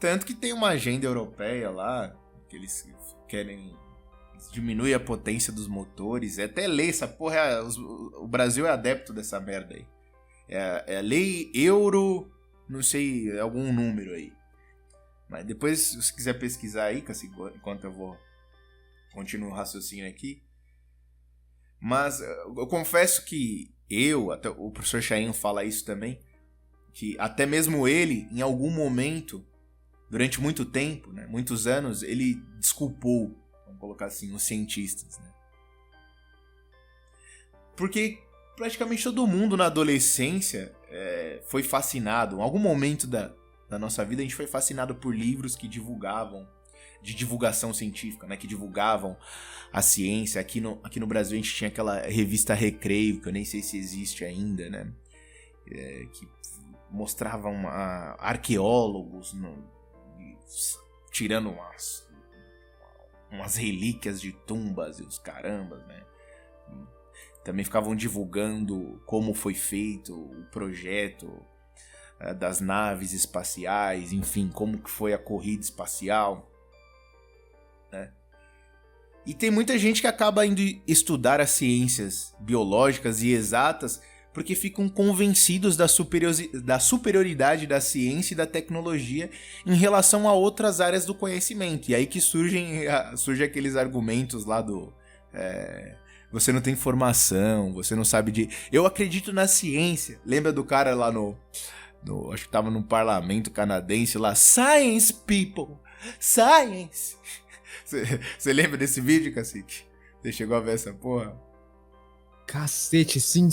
Tanto que tem uma agenda europeia lá, que eles querem diminuir a potência dos motores. Até lei, essa porra, o Brasil é adepto dessa merda aí. É a lei Euro, não sei, algum número aí. Mas depois, se você quiser pesquisar aí, enquanto eu vou continuar o raciocínio aqui. Mas eu confesso que até o professor Chain fala isso também, que até mesmo ele, em algum momento, durante muito tempo, né, muitos anos, ele desculpou, vamos colocar assim, os cientistas, né? Porque praticamente todo mundo na adolescência foi fascinado, em algum momento da nossa vida a gente foi fascinado por livros que divulgavam, de divulgação científica, né, que divulgavam a ciência. Aqui no Brasil a gente tinha aquela revista Recreio, que eu nem sei se existe ainda, né, que mostravam arqueólogos tirando umas relíquias de tumbas e os carambas, né. Também ficavam divulgando como foi feito o projeto das naves espaciais, enfim, como que foi a corrida espacial, né? E tem muita gente que acaba indo estudar as ciências biológicas e exatas porque ficam convencidos da superioridade da ciência e da tecnologia em relação a outras áreas do conhecimento. E aí que surgem aqueles argumentos lá do... você não tem formação, você não sabe de... Eu acredito na ciência. Lembra do cara lá acho que tava no parlamento canadense lá. Science, people! Science! Você lembra desse vídeo, Cacique? Você chegou a ver essa porra? Cacete, sim.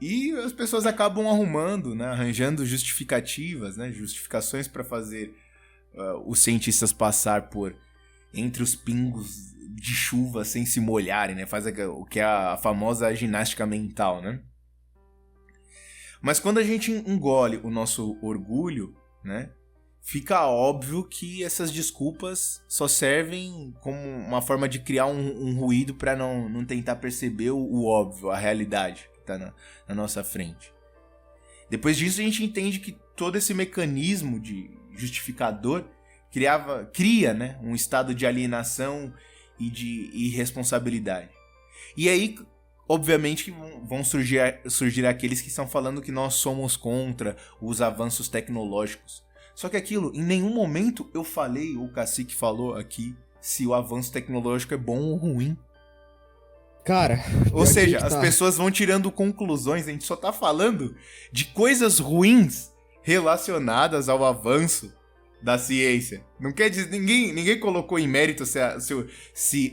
E as pessoas acabam arrumando, né? Arranjando justificativas, né? Justificações para fazer os cientistas passar por entre os pingos de chuva sem se molharem, né? Faz o que é a famosa ginástica mental, né? Mas quando a gente engole o nosso orgulho, né? Fica óbvio que essas desculpas só servem como uma forma de criar um ruído para não tentar perceber o óbvio, a realidade que tá na nossa frente. Depois disso a gente entende que todo esse mecanismo de justificador cria, né, um estado de alienação e de irresponsabilidade. E aí, obviamente, vão surgir aqueles que estão falando que nós somos contra os avanços tecnológicos. Só que aquilo, em nenhum momento eu falei, ou o Cacique falou aqui, se o avanço tecnológico é bom ou ruim. Cara, ou seja, as pessoas vão tirando conclusões, a gente só tá falando de coisas ruins relacionadas ao avanço da ciência. Não quer dizer, ninguém colocou em mérito se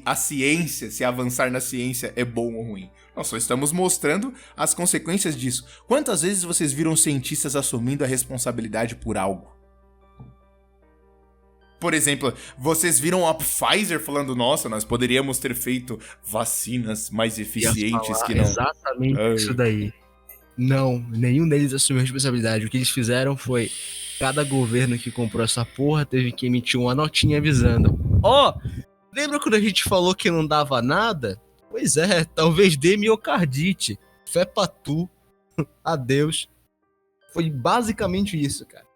a ciência, se avançar na ciência é bom ou ruim. Nós só estamos mostrando as consequências disso. Quantas vezes vocês viram cientistas assumindo a responsabilidade por algo? Por exemplo, vocês viram a Pfizer falando, nossa, nós poderíamos ter feito vacinas mais eficientes que não... Exatamente isso daí. Não, nenhum deles assumiu a responsabilidade. O que eles fizeram foi, cada governo que comprou essa porra teve que emitir uma notinha avisando. Lembra quando a gente falou que não dava nada? Pois é, talvez dê miocardite. Fé pra tu. Adeus. Foi basicamente isso, cara.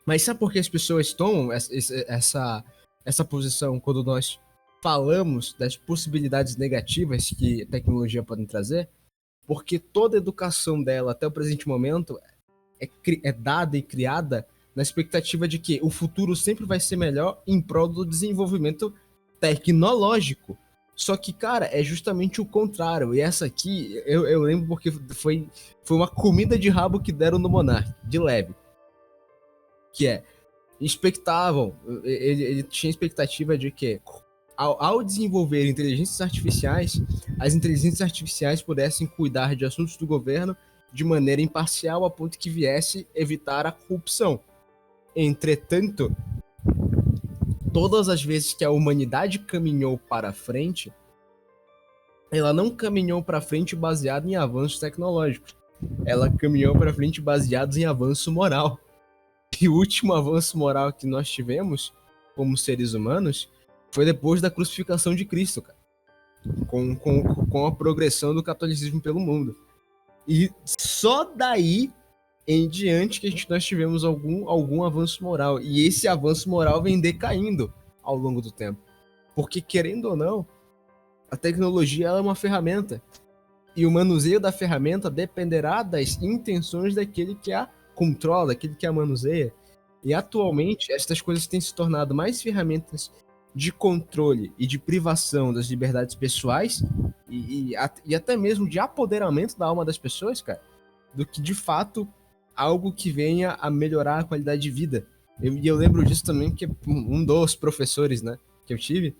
Mas sabe por que as pessoas tomam essa posição quando nós falamos das possibilidades negativas que a tecnologia pode trazer? Porque toda a educação dela até o presente momento é dada e criada na expectativa de que o futuro sempre vai ser melhor em prol do desenvolvimento tecnológico. Só que, cara, é justamente o contrário. E essa aqui, eu lembro porque foi uma comida de rabo que deram no Monark, de leve. Que ele tinha expectativa de que ao desenvolver inteligências artificiais, as inteligências artificiais pudessem cuidar de assuntos do governo de maneira imparcial a ponto que viesse evitar a corrupção. Entretanto, todas as vezes que a humanidade caminhou para frente, ela não caminhou para frente baseada em avanços tecnológicos. Ela caminhou para frente baseada em avanço moral. E o último avanço moral que nós tivemos, como seres humanos, foi depois da crucificação de Cristo, cara. Com a progressão do catolicismo pelo mundo. E só daí em diante que nós tivemos algum avanço moral. E esse avanço moral vem decaindo ao longo do tempo. Porque, querendo ou não, a tecnologia ela é uma ferramenta. E o manuseio da ferramenta dependerá das intenções daquele que a controla, daquele que a manuseia. E atualmente, estas coisas têm se tornado mais ferramentas de controle e de privação das liberdades pessoais e até mesmo de apoderamento da alma das pessoas, cara, do que de fato algo que venha a melhorar a qualidade de vida. E eu lembro disso também porque um dos professores, né, que eu tive,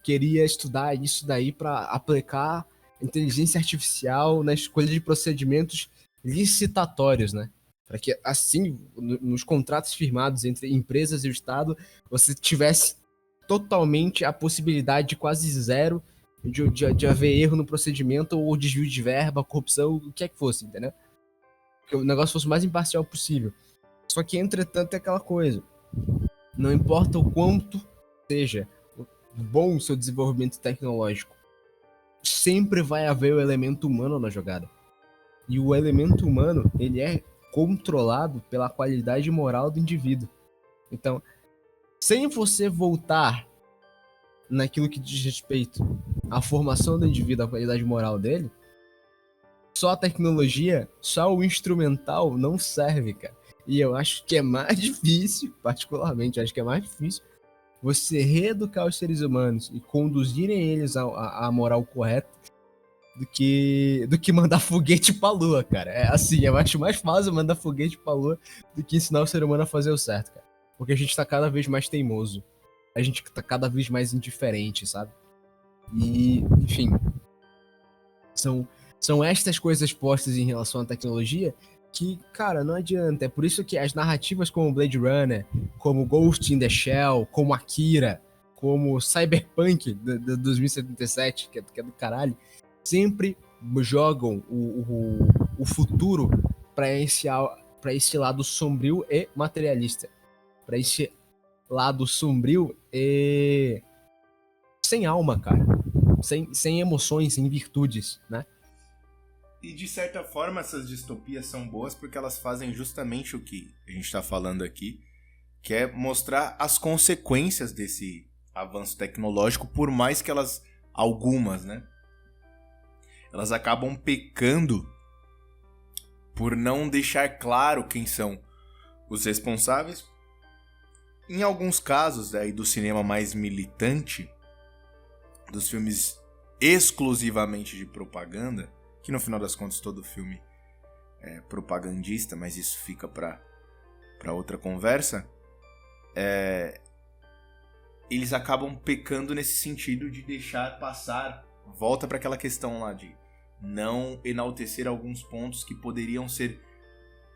queria estudar isso daí para aplicar inteligência artificial na escolha de procedimentos licitatórios, né? Para que, assim, nos contratos firmados entre empresas e o Estado, você tivesse totalmente a possibilidade de quase zero de haver erro no procedimento ou desvio de verba, corrupção, o que é que fosse, entendeu? Que o negócio fosse o mais imparcial possível. Só que, entretanto, é aquela coisa. Não importa o quanto seja bom o seu desenvolvimento tecnológico, sempre vai haver o elemento humano na jogada. E o elemento humano, ele é controlado pela qualidade moral do indivíduo. Então, sem você voltar naquilo que diz respeito à formação do indivíduo, à qualidade moral dele, só a tecnologia, só o instrumental não serve, cara. E eu acho que é mais difícil, particularmente, acho que é mais difícil você reeducar os seres humanos e conduzirem eles à moral correta do que mandar foguete pra lua, cara. É assim, eu acho mais fácil mandar foguete pra lua do que ensinar o ser humano a fazer o certo, cara. Porque a gente tá cada vez mais teimoso. A gente tá cada vez mais indiferente, sabe? E, enfim, são estas coisas postas em relação à tecnologia que, cara, não adianta. É por isso que as narrativas como Blade Runner, como Ghost in the Shell, como Akira, como Cyberpunk 2077, que é do caralho, sempre jogam o futuro para esse lado sombrio e materialista. Para esse lado sombrio e sem alma, cara. Sem emoções, sem virtudes, né? E de certa forma essas distopias são boas porque elas fazem justamente o que a gente está falando aqui, que é mostrar as consequências desse avanço tecnológico, por mais que elas, algumas, né, elas acabam pecando por não deixar claro quem são os responsáveis. Em alguns casos aí do cinema mais militante, dos filmes exclusivamente de propaganda, que no final das contas todo filme é propagandista, mas isso fica para outra conversa, eles acabam pecando nesse sentido de deixar passar, volta para aquela questão lá de não enaltecer alguns pontos que poderiam ser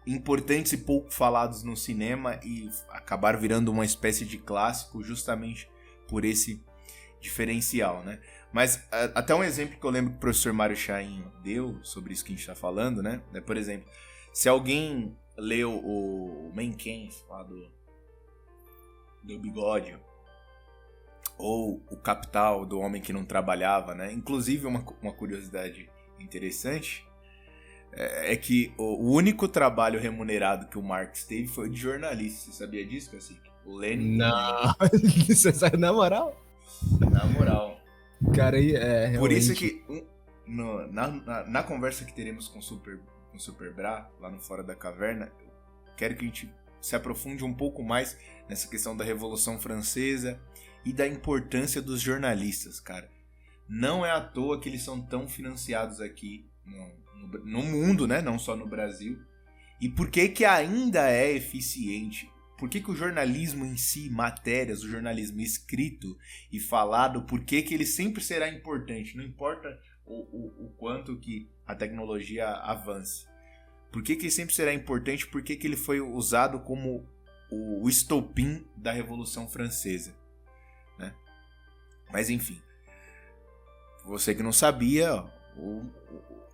importantes e pouco falados no cinema e acabar virando uma espécie de clássico justamente por esse diferencial, né? Mas até um exemplo que eu lembro que o professor Mário Chain deu sobre isso que a gente está falando, né? É, por exemplo, se alguém leu o Menkens lá do Bigode, ou o Capital, do Homem que Não Trabalhava, né? Inclusive uma curiosidade interessante é que o único trabalho remunerado que o Marx teve foi de jornalista. Você sabia disso, Cacique? O Lenin. Não, você sabe, na moral? Na moral. Cara, aí realmente... Por isso que na conversa que teremos com o Super Bra, lá no Fora da Caverna, eu quero que a gente se aprofunde um pouco mais nessa questão da Revolução Francesa e da importância dos jornalistas, cara. Não é à toa que eles são tão financiados aqui no mundo, né? Não só no Brasil. E por que ainda é eficiente? Por que o jornalismo em si, matérias, o jornalismo escrito e falado, por que ele sempre será importante? Não importa o quanto que a tecnologia avance. Por que ele sempre será importante? Por que ele foi usado como o estopim da Revolução Francesa, né? Mas enfim, você que não sabia,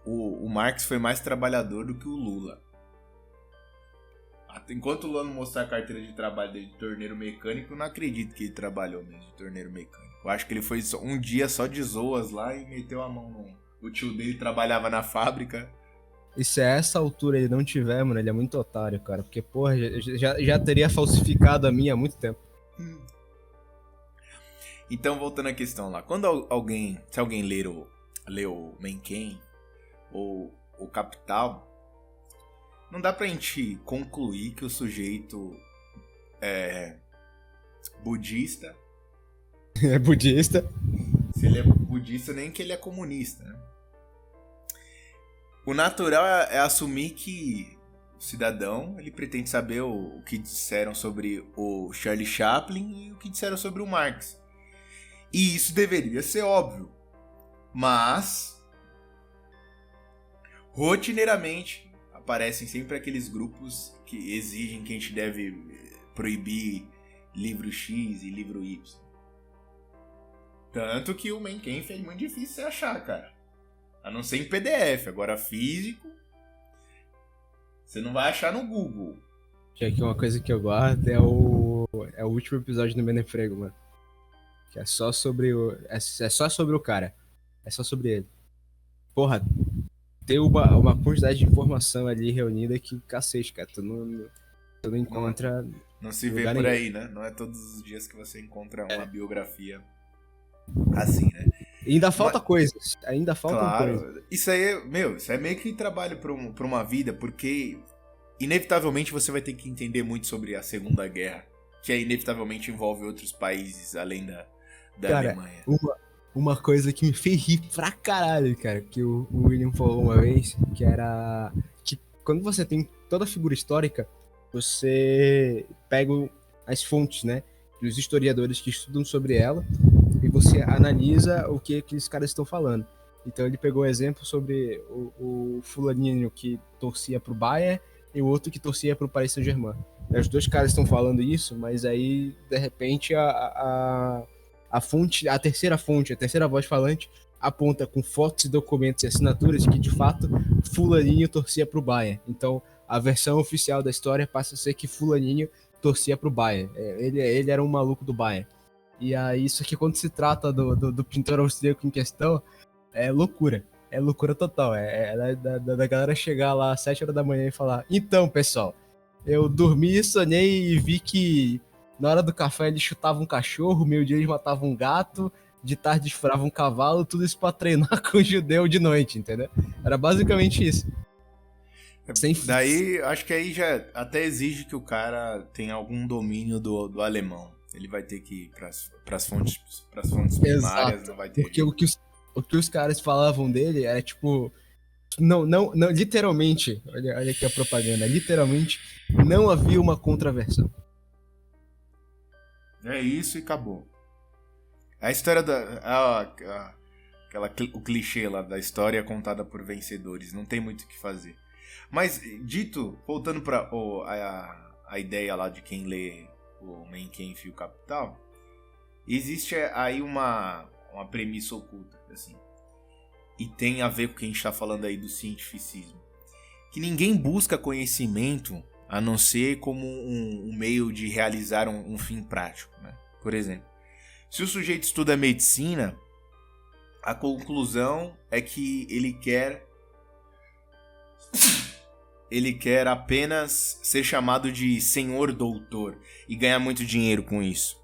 o Marx foi mais trabalhador do que o Lula. Enquanto o Lula não mostrar a carteira de trabalho dele de torneiro mecânico, eu não acredito que ele trabalhou mesmo de torneiro mecânico. Eu acho que ele foi um dia só de zoas lá e meteu a mão no... O tio dele trabalhava na fábrica. E se a essa altura ele não tiver, mano, ele é muito otário, cara. Porque, porra, já teria falsificado a minha há muito tempo. Então, voltando à questão lá. Se alguém leu Mencken ou o Capital, não dá pra gente concluir que o sujeito é budista É budista. Se ele é budista, nem que ele é comunista, né? O natural é assumir que o cidadão, ele pretende saber o que disseram sobre o Charlie Chaplin e o que disseram sobre o Marx. E isso deveria ser óbvio. Mas, rotineiramente, aparecem sempre aqueles grupos que exigem que a gente deve proibir livro X e livro Y. Tanto que o Mein Kampf é muito difícil de achar, cara. A não ser em PDF. Agora, físico, você não vai achar no Google. Já que uma coisa que eu guardo é o último episódio do Menefrego, mano. Que é só sobre é só sobre o cara. É só sobre ele. Porra, tem uma quantidade de informação ali reunida que cacete, cara. Tu não encontra. Não se vê lugar por nenhum. aí, né? Não é todos os dias que você encontra uma biografia assim, né? E ainda falta coisas. Ainda faltam coisas. Claro, isso aí, isso é meio que trabalho pra uma vida, porque inevitavelmente você vai ter que entender muito sobre a Segunda Guerra, que inevitavelmente envolve outros países além da Cara, Alemanha. uma coisa que me fez rir pra caralho, cara, que o William falou uma vez, que era que quando você tem toda a figura histórica, você pega as fontes, né, dos historiadores que estudam sobre ela, e você analisa o que aqueles caras estão falando. Então ele pegou o exemplo sobre o fulaninho que torcia pro Bayern e o outro que torcia pro Paris Saint-Germain. Os dois caras estão falando isso, mas aí, de repente, a fonte, a terceira voz falante, aponta com fotos e documentos e assinaturas que, de fato, fulaninho torcia pro Bayern. Então, a versão oficial da história passa a ser que fulaninho torcia pro Bayern. Ele era um maluco do Bayern. E aí, isso aqui, quando se trata do pintor austríaco em questão, é loucura. É loucura total. Da galera chegar lá às 7 horas da manhã e falar: então, pessoal, eu dormi, sonhei e vi que na hora do café eles chutavam um cachorro, meio-dia eles matavam um gato, de tarde desfuravam um cavalo, tudo isso pra treinar com o judeu de noite, entendeu? Era basicamente isso. Daí, acho que aí já até exige que o cara tenha algum domínio do alemão. Ele vai ter que ir pras fontes primárias, exato. não vai ter. Porque o que os caras falavam dele era tipo. Não, literalmente, olha aqui a propaganda, literalmente não havia uma contraversão. É isso e acabou. A história o clichê lá da história contada por vencedores, não tem muito o que fazer. Mas, voltando para a ideia lá de quem lê o Mein Kampf e o Capital, existe aí uma premissa oculta, assim. E tem a ver com o que a gente está falando aí do cientificismo. Que ninguém busca conhecimento a não ser como um meio de realizar um fim prático, né? Por exemplo, se o sujeito estuda medicina, a conclusão é que ele quer apenas ser chamado de senhor doutor e ganhar muito dinheiro com isso.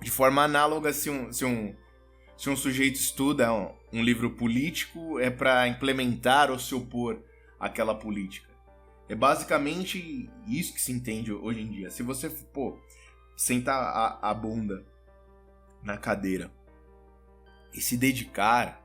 De forma análoga, se um sujeito estuda um livro político, é para implementar ou se opor àquela política. É basicamente isso que se entende hoje em dia. Se você, sentar a bunda na cadeira e se dedicar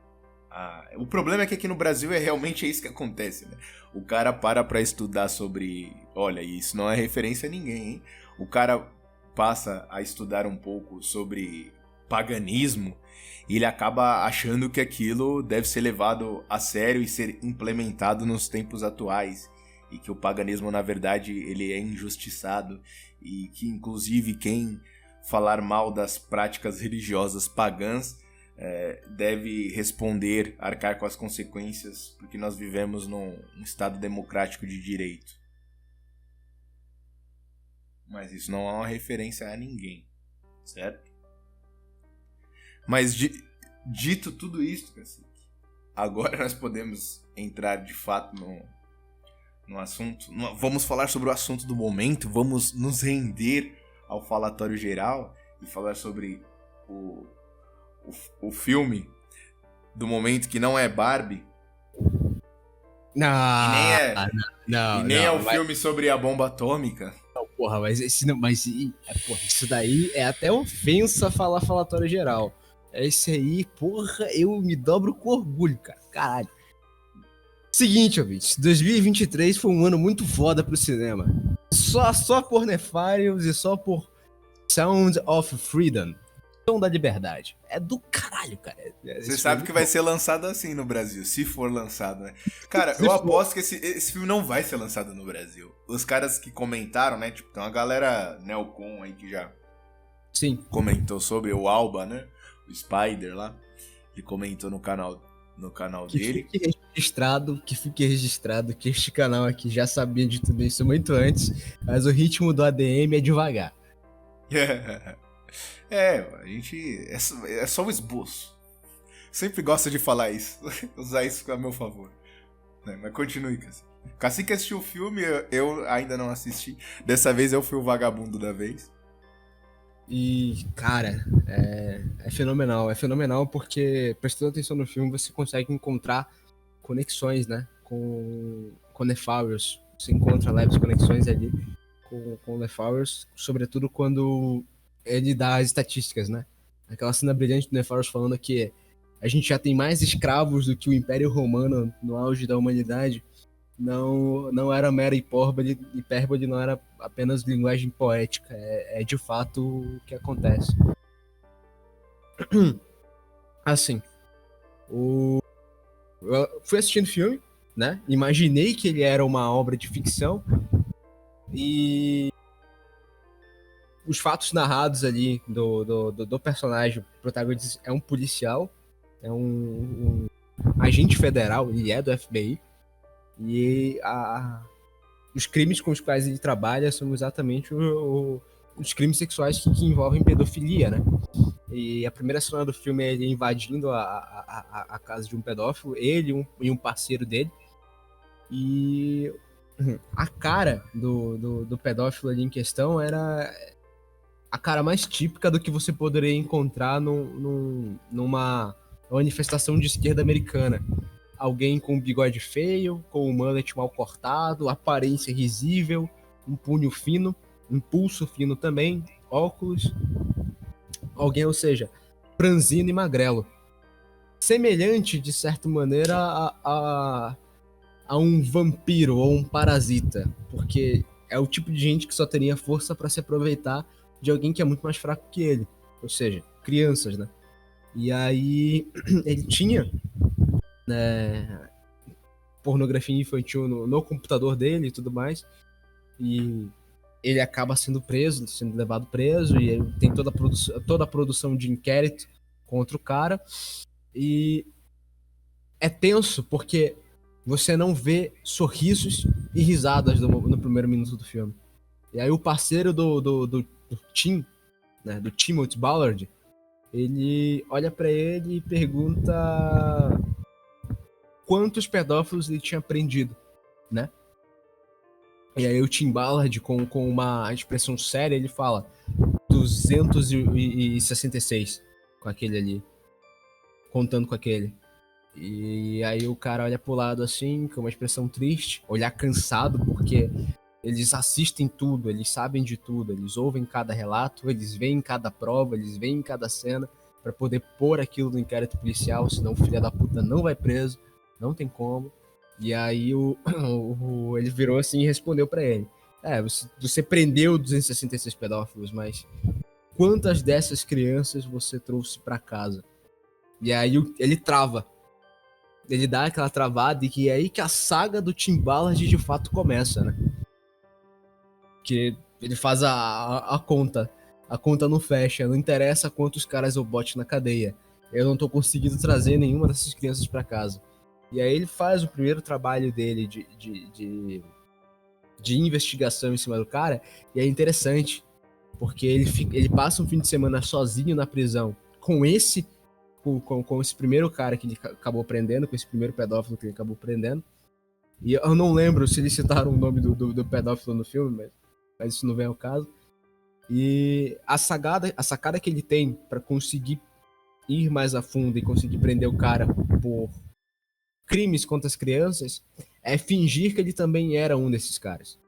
o problema é que aqui no Brasil realmente isso que acontece, né? O cara para estudar sobre... Olha, isso não é referência a ninguém, hein? O cara passa a estudar um pouco sobre paganismo e ele acaba achando que aquilo deve ser levado a sério e ser implementado nos tempos atuais. E que o paganismo, na verdade, ele é injustiçado. E que, inclusive, quem falar mal das práticas religiosas pagãs deve responder, arcar com as consequências, porque nós vivemos num Estado democrático de direito. Mas isso não é uma referência a ninguém, certo? Mas dito tudo isso, agora nós podemos entrar de fato no assunto. Vamos falar sobre o assunto do momento, vamos nos render ao falatório geral e falar sobre o filme do momento que não é Barbie. Não, E nem é o filme sobre a bomba atômica. Porra, mas esse não. Porra, isso daí é até ofensa falar falatório geral. Esse aí, porra, eu me dobro com orgulho, cara. Caralho. Seguinte, ouvintes, 2023 foi um ano muito foda pro cinema. Só por Nefarious e só por Sound of Freedom. Som da Liberdade. É do caralho, cara. Você sabe que vai ser lançado assim no Brasil, se for lançado, né? Cara, eu aposto que esse filme não vai ser lançado no Brasil. Os caras que comentaram, né? Tipo, tem uma galera Nelcon aí que já comentou sobre o Alba, né? O Spider lá. Ele comentou no canal dele. Que fique registrado que este canal aqui já sabia de tudo isso muito antes, mas o ritmo do ADM é devagar. A gente. É só um esboço. Sempre gosto de falar isso. Usar isso a meu favor. Mas continue, Cacique. Cacique assistiu o filme, eu ainda não assisti. Dessa vez eu fui o vagabundo da vez. E, cara, é fenomenal. É fenomenal porque, prestando atenção no filme, você consegue encontrar conexões, né? Com Nefarious. Você encontra leves conexões ali com Nefarious, sobretudo quando ele dá as estatísticas, né? Aquela cena brilhante do Nefarious falando que a gente já tem mais escravos do que o Império Romano no auge da humanidade. Não era mera hipérbole não era apenas linguagem poética, é de fato o que acontece. Assim, eu fui assistindo o filme, né? Imaginei que ele era uma obra de ficção e os fatos narrados ali do personagem protagonista é um policial, é um agente federal, ele é do FBI. E os crimes com os quais ele trabalha são exatamente os crimes sexuais que envolvem pedofilia, né? E a primeira cena do filme é ele invadindo a casa de um pedófilo, ele e um parceiro dele. E a cara do pedófilo ali em questão era a cara mais típica do que você poderia encontrar numa manifestação de esquerda americana. Alguém com um bigode feio, com um mullet mal cortado, aparência risível, um punho fino, um pulso fino também, óculos. Alguém, ou seja, franzino e magrelo. Semelhante, de certa maneira, a um vampiro ou um parasita. Porque é o tipo de gente que só teria força para se aproveitar de alguém que é muito mais fraco que ele. Ou seja, crianças, né? E aí, ele tinha... pornografia infantil no computador dele e tudo mais, e ele acaba sendo levado preso, e tem toda a produção de inquérito contra o cara, e é tenso porque você não vê sorrisos e risadas no primeiro minuto do filme. E aí o parceiro do Tim, né, do Timothy Ballard, ele olha pra ele e pergunta quantos pedófilos ele tinha prendido, né? E aí o Tim Ballard, com uma expressão séria, ele fala 266 com aquele ali, contando com aquele. E aí o cara olha pro lado assim, com uma expressão triste, olhar cansado, porque eles assistem tudo, eles sabem de tudo, eles ouvem cada relato, eles veem cada prova, eles veem cada cena, pra poder pôr aquilo no inquérito policial, senão o filho da puta não vai preso. Não tem como. E aí ele virou assim e respondeu pra ele. Você prendeu 266 pedófilos, mas quantas dessas crianças você trouxe pra casa? E aí ele trava. Ele dá aquela travada e é aí que a saga do Tim Ballard de fato começa, né? Que ele faz a conta. A conta não fecha. Não interessa quantos caras eu bote na cadeia. Eu não tô conseguindo trazer nenhuma dessas crianças pra casa. E aí ele faz o primeiro trabalho dele de investigação em cima do cara, e é interessante, porque ele passa um fim de semana sozinho na prisão com esse primeiro cara que ele acabou prendendo, com esse primeiro pedófilo que ele acabou prendendo. E eu não lembro se eles citaram o nome do pedófilo no filme, mas isso não vem ao caso. E a sacada que ele tem pra conseguir ir mais a fundo e conseguir prender o cara por crimes contra as crianças é fingir que ele também era um desses caras.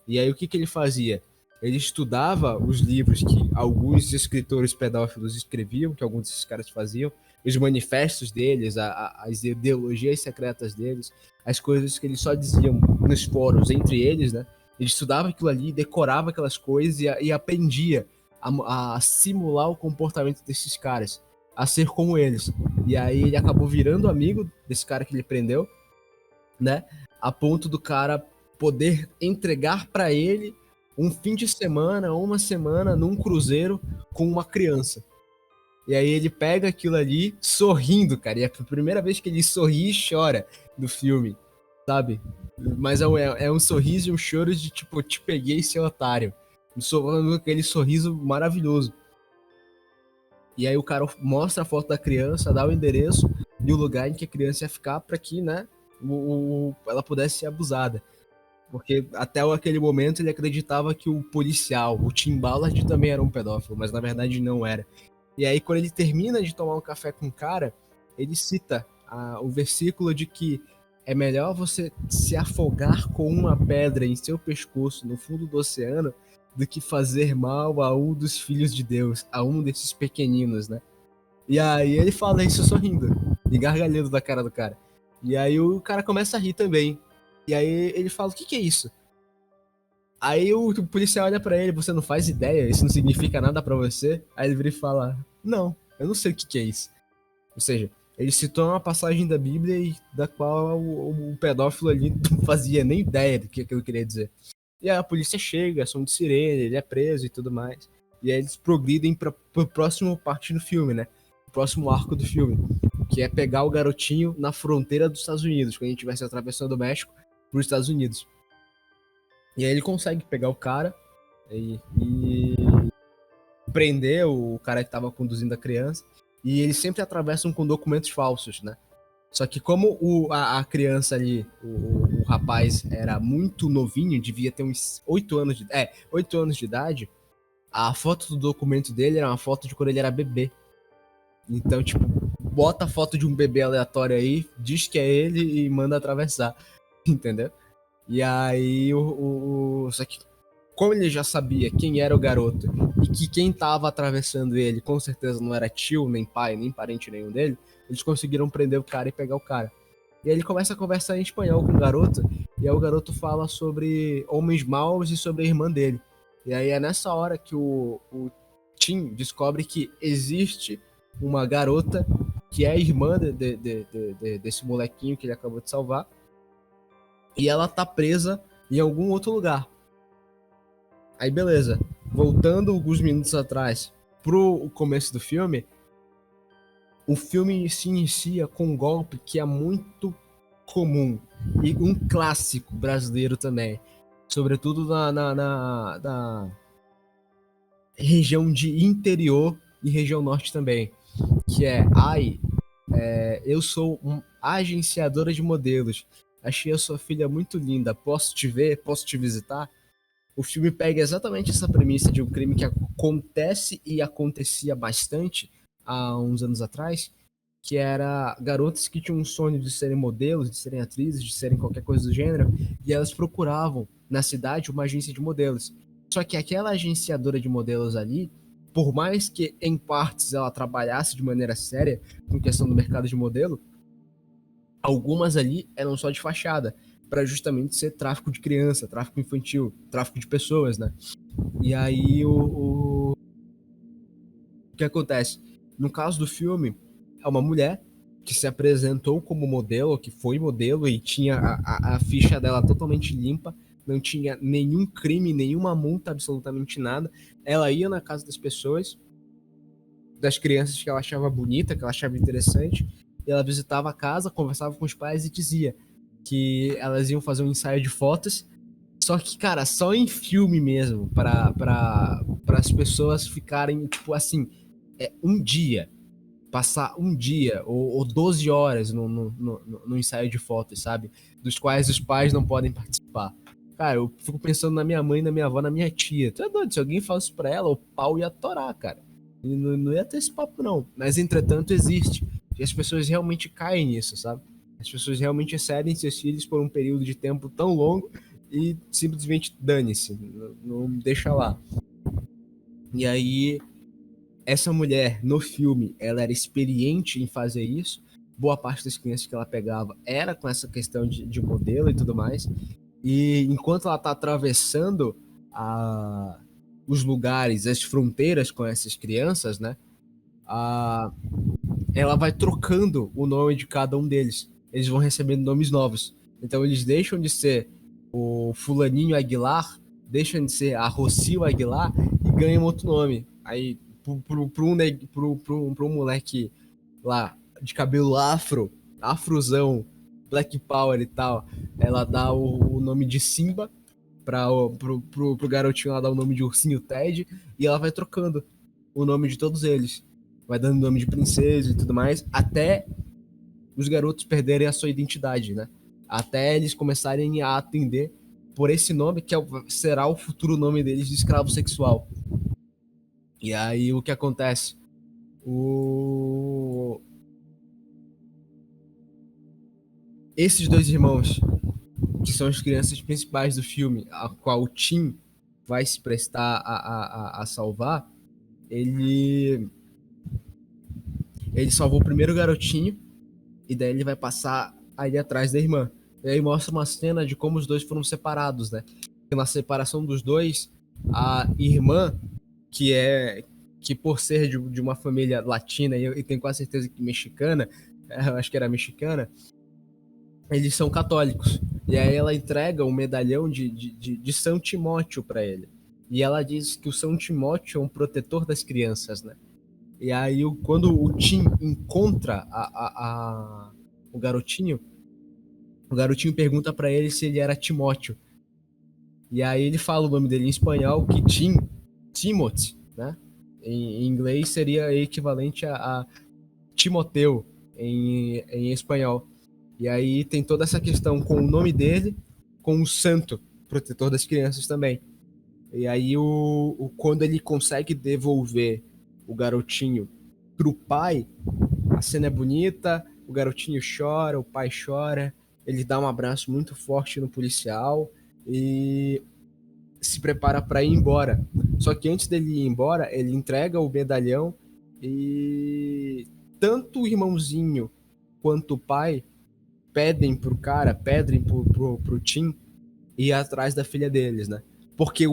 E aí o que ele fazia? Ele estudava os livros que alguns escritores pedófilos escreviam, que alguns desses caras faziam, os manifestos deles, as ideologias secretas deles, as coisas que eles só diziam nos fóruns entre eles, né? Ele estudava aquilo ali, decorava aquelas coisas e aprendia a simular o comportamento desses caras, a ser como eles. E aí ele acabou virando amigo desse cara que ele prendeu, né? A ponto do cara poder entregar para ele um fim de semana, uma semana num cruzeiro com uma criança. E aí ele pega aquilo ali sorrindo, cara. E é a primeira vez que ele sorri e chora no filme, sabe? Mas é um sorriso e um choro de tipo, te peguei, seu otário. Aquele sorriso maravilhoso. E aí o cara mostra a foto da criança, dá o endereço e o lugar em que a criança ia ficar para que, né, ela pudesse ser abusada. Porque até aquele momento ele acreditava que o policial, o Tim Ballard, também era um pedófilo, mas na verdade não era. E aí quando ele termina de tomar um café com o cara, ele cita o versículo de que é melhor você se afogar com uma pedra em seu pescoço no fundo do oceano do que fazer mal a um dos filhos de Deus, a um desses pequeninos, né? E aí ele fala isso sorrindo e gargalhando da cara do cara. E aí o cara começa a rir também. E aí ele fala, o que é isso? Aí o policial olha pra ele, você não faz ideia? Isso não significa nada pra você? Aí ele vira e fala, não, eu não sei o que é isso. Ou seja, ele citou uma passagem da Bíblia e da qual o pedófilo ali não fazia nem ideia do que aquilo queria dizer. E aí a polícia chega, som de sirene, ele é preso e tudo mais. E aí eles progridem pro próximo parte do filme, né? O próximo arco do filme, que é pegar o garotinho na fronteira dos Estados Unidos, quando a gente estivesse atravessando o México para os Estados Unidos. E aí ele consegue pegar o cara e prender o cara que estava conduzindo a criança. E eles sempre atravessam com documentos falsos, né? Só que como a criança ali, o rapaz era muito novinho, devia ter uns 8 anos de idade, a foto do documento dele era uma foto de quando ele era bebê. Então, tipo, bota a foto de um bebê aleatório aí, diz que é ele e manda atravessar, entendeu? E aí, só que como ele já sabia quem era o garoto e que quem tava atravessando ele com certeza não era tio, nem pai, nem parente nenhum dele, eles conseguiram prender o cara e pegar o cara. E aí ele começa a conversar em espanhol com o garoto, e aí o garoto fala sobre homens maus e sobre a irmã dele. E aí é nessa hora que o Tim descobre que existe uma garota que é irmã desse molequinho que ele acabou de salvar, e ela tá presa em algum outro lugar. Aí beleza, voltando alguns minutos atrás pro começo do filme, o filme se inicia com um golpe que é muito comum e um clássico brasileiro também, sobretudo na região de interior e região norte também, que é, eu sou uma agenciadora de modelos, achei a sua filha muito linda, posso te ver, posso te visitar? O filme pega exatamente essa premissa de um crime que acontece e acontecia bastante há uns anos atrás, que era garotas que tinham um sonho de serem modelos, de serem atrizes, de serem qualquer coisa do gênero, e elas procuravam na cidade uma agência de modelos. Só que aquela agenciadora de modelos ali, por mais que em partes ela trabalhasse de maneira séria com questão do mercado de modelo, algumas ali eram só de fachada, para justamente ser tráfico de criança, tráfico infantil, tráfico de pessoas, né? E aí o que acontece? No caso do filme, é uma mulher que se apresentou como modelo, que foi modelo e tinha a ficha dela totalmente limpa, não tinha nenhum crime, nenhuma multa, absolutamente nada. Ela ia na casa das pessoas, das crianças que ela achava bonita, que ela achava interessante, e ela visitava a casa, conversava com os pais e dizia que elas iam fazer um ensaio de fotos, só que, cara, só em filme mesmo, para as pessoas ficarem, tipo assim, um dia, passar um dia ou 12 horas no ensaio de fotos, sabe? Dos quais os pais não podem participar. Cara, eu fico pensando na minha mãe, na minha avó, na minha tia. Tu é doido? Se alguém falasse isso pra ela, o pau ia torar, cara. E não ia ter esse papo, não. Mas, entretanto, existe. E as pessoas realmente caem nisso, sabe? As pessoas realmente excedem seus filhos por um período de tempo tão longo e simplesmente dane-se, não deixa lá. E aí, essa mulher, no filme, ela era experiente em fazer isso. Boa parte das crianças que ela pegava era com essa questão de modelo e tudo mais. E enquanto ela tá atravessando os lugares, as fronteiras com essas crianças, né? Ela vai trocando o nome de cada um deles. Eles vão recebendo nomes novos. Então eles deixam de ser o Fulaninho Aguilar, deixam de ser a Rocio Aguilar e ganham outro nome. Aí, pro um moleque lá de cabelo afrozão, Black Power e tal, ela dá o nome de Simba, pro garotinho ela dá o nome de Ursinho Ted, e ela vai trocando o nome de todos eles. Vai dando nome de princesa e tudo mais, até os garotos perderem a sua identidade, né? Até eles começarem a atender por esse nome que será o futuro nome deles de escravo sexual. E aí o que acontece? Esses dois irmãos, que são as crianças principais do filme, a qual o Tim vai se prestar a salvar, ele salvou o primeiro garotinho e daí ele vai passar ali atrás da irmã. E aí mostra uma cena de como os dois foram separados, né? E na separação dos dois, a irmã, que por ser de uma família latina, e tenho quase certeza que mexicana, eu acho que era mexicana, eles são católicos. E aí ela entrega um medalhão de São Timóteo para ele. E ela diz que o São Timóteo é um protetor das crianças, né? E aí, quando o Tim encontra o garotinho pergunta para ele se ele era Timóteo. E aí ele fala o nome dele em espanhol, que Timothy, né? Em inglês seria equivalente a Timoteu em espanhol. E aí tem toda essa questão com o nome dele, com o santo, protetor das crianças também. E aí, quando ele consegue devolver o garotinho pro pai, a cena é bonita, o garotinho chora, o pai chora, ele dá um abraço muito forte no policial e se prepara para ir embora. Só que antes dele ir embora, ele entrega o medalhão e tanto o irmãozinho quanto o pai pedem pro Tim ir atrás da filha deles, né? Porque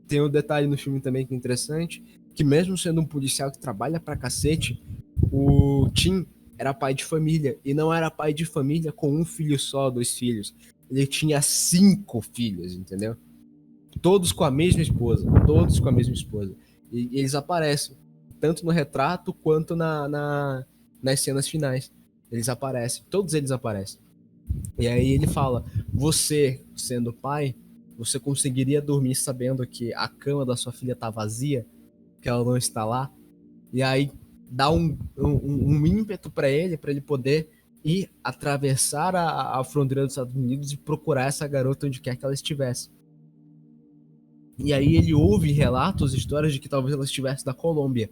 tem um detalhe no filme também que é interessante, que mesmo sendo um policial que trabalha pra cacete, o Tim era pai de família, e não era pai de família com um filho só, 2 filhos. Ele tinha 5 filhos, entendeu? Todos com a mesma esposa. E eles aparecem, tanto no retrato quanto nas cenas finais. Todos eles aparecem. E aí ele fala, você, sendo pai, você conseguiria dormir sabendo que a cama da sua filha tá vazia, que ela não está lá? E aí dá um ímpeto para ele poder ir atravessar a fronteira dos Estados Unidos e procurar essa garota onde quer que ela estivesse. E aí ele ouve relatos, histórias de que talvez ela estivesse na Colômbia.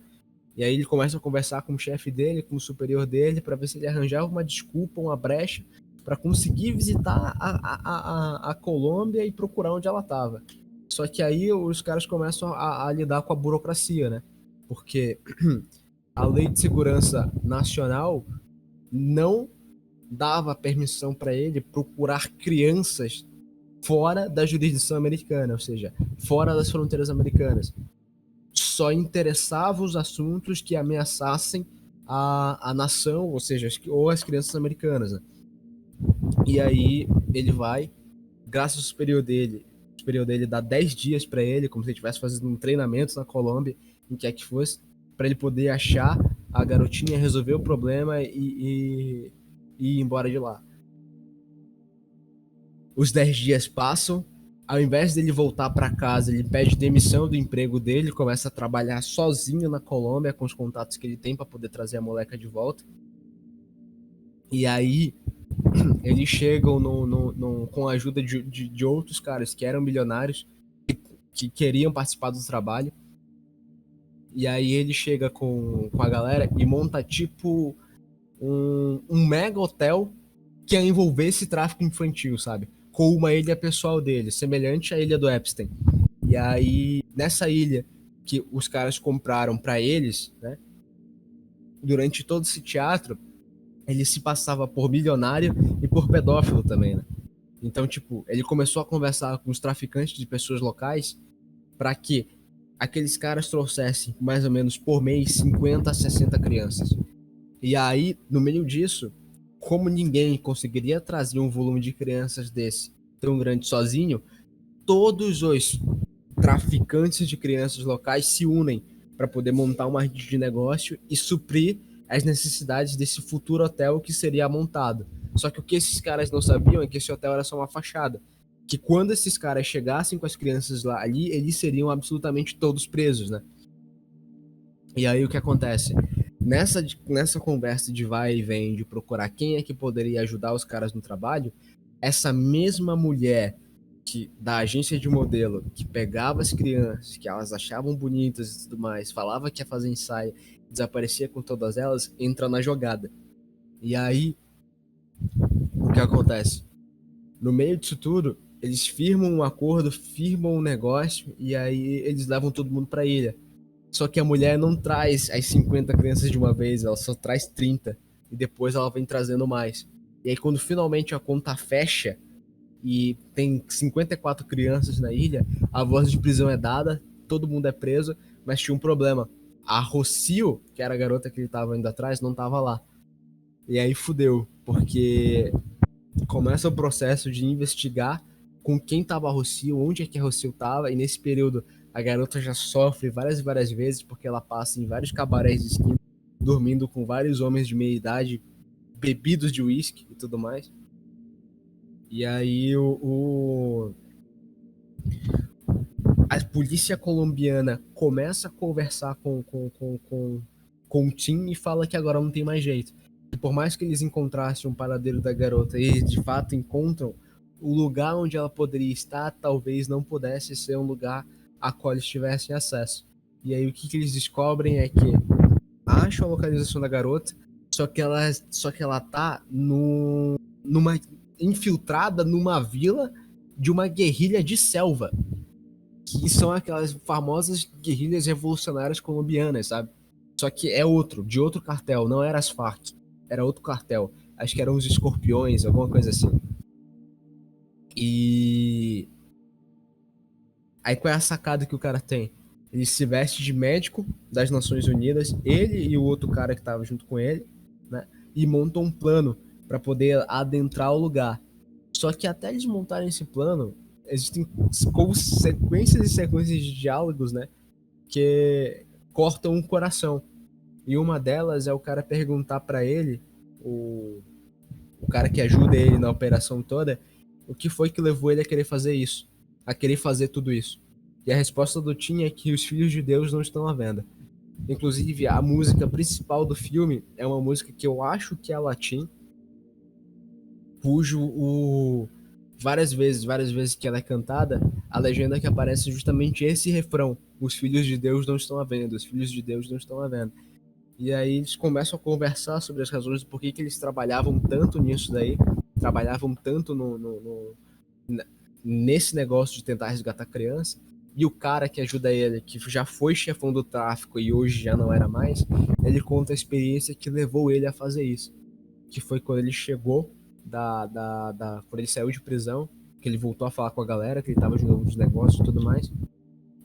E aí ele começa a conversar com o chefe dele, com o superior dele, para ver se ele arranjava uma desculpa, uma brecha, para conseguir visitar a Colômbia e procurar onde ela estava. Só que aí os caras começam a lidar com a burocracia, né? Porque a Lei de Segurança Nacional não dava permissão para ele procurar crianças fora da jurisdição americana, ou seja, fora das fronteiras americanas. Só interessava os assuntos que ameaçassem a nação, ou seja, ou as crianças americanas, né? E aí ele vai, graças ao superior dele dá 10 dias para ele, como se ele estivesse fazendo um treinamento na Colômbia, em que é que fosse, para ele poder achar a garotinha, resolver o problema e ir embora de lá. Os 10 dias passam, ao invés dele voltar para casa, ele pede demissão do emprego dele, começa a trabalhar sozinho na Colômbia com os contatos que ele tem para poder trazer a moleca de volta. E aí eles chegam com a ajuda de outros caras que eram milionários, que queriam participar do trabalho. E aí ele chega com a galera e monta tipo um mega hotel que ia envolver esse tráfico infantil, sabe? com uma ilha pessoal dele, semelhante à ilha do Epstein. E aí, nessa ilha que os caras compraram pra eles, né? Durante todo esse teatro, ele se passava por milionário e por pedófilo também, né? Então, tipo, ele começou a conversar com os traficantes de pessoas locais para que aqueles caras trouxessem mais ou menos por mês 50 a 60 crianças. E aí, no meio disso, como ninguém conseguiria trazer um volume de crianças desse tão grande sozinho, todos os traficantes de crianças locais se unem para poder montar uma rede de negócio e suprir as necessidades desse futuro hotel que seria montado. Só que o que esses caras não sabiam é que esse hotel era só uma fachada. Que quando esses caras chegassem com as crianças lá ali, eles seriam absolutamente todos presos, né? E aí o que acontece? Nessa conversa de vai e vem, de procurar quem é que poderia ajudar os caras no trabalho, essa mesma mulher da agência de modelo que pegava as crianças, que elas achavam bonitas e tudo mais, falava que ia fazer ensaio, desaparecia com todas elas, entra na jogada. E aí, o que acontece? No meio disso tudo, eles firmam um acordo, firmam um negócio, e aí eles levam todo mundo pra ilha. Só que a mulher não traz as 50 crianças de uma vez, ela só traz 30. E depois ela vem trazendo mais. E aí quando finalmente a conta fecha e tem 54 crianças na ilha, a voz de prisão é dada, todo mundo é preso, mas tinha um problema. A Rocio, que era a garota que ele tava indo atrás, não tava lá. E aí fudeu, porque começa o processo de investigar com quem tava a Rocio, onde é que a Rocio tava, e nesse período a garota já sofre várias e várias vezes, porque ela passa em vários cabarés de esquina, dormindo com vários homens de meia idade, bebidos de uísque e tudo mais. E aí a polícia colombiana começa a conversar com o time e fala que agora não tem mais jeito. E por mais que eles encontrassem um paradeiro da garota e de fato encontram, o lugar onde ela poderia estar talvez não pudesse ser um lugar a qual eles tivessem acesso. E aí o que eles descobrem é que acham a localização da garota, só que ela tá numa infiltrada numa vila de uma guerrilha de selva, que são aquelas famosas guerrilhas revolucionárias colombianas, sabe? Só que é de outro cartel, não era as Farc, era outro cartel. Acho que eram os Escorpiões, alguma coisa assim. E aí qual é a sacada que o cara tem? Ele se veste de médico das Nações Unidas, ele e o outro cara que tava junto com ele, né? E montam um plano para poder adentrar o lugar. Só que até eles montarem esse plano, existem sequências e sequências de diálogos, né? Que cortam o coração. E uma delas é o cara perguntar para ele, o cara que ajuda ele na operação toda, o que foi que levou ele a querer fazer isso, a querer fazer tudo isso. E a resposta do Tim é que os filhos de Deus não estão à venda. Inclusive, a música principal do filme é uma música que eu acho que é latim, cujo várias vezes que ela é cantada, a legenda que aparece é justamente esse refrão: os filhos de Deus não estão à venda, os filhos de Deus não estão à venda. E aí eles começam a conversar sobre as razões do porquê que eles trabalhavam tanto nisso daí, trabalhavam tanto nesse negócio de tentar resgatar a criança. E o cara que ajuda ele, que já foi chefão do tráfico e hoje já não era mais, ele conta a experiência que levou ele a fazer isso. Que foi quando ele chegou quando ele saiu de prisão, que ele voltou a falar com a galera, que ele tava ajudando nos negócios e tudo mais.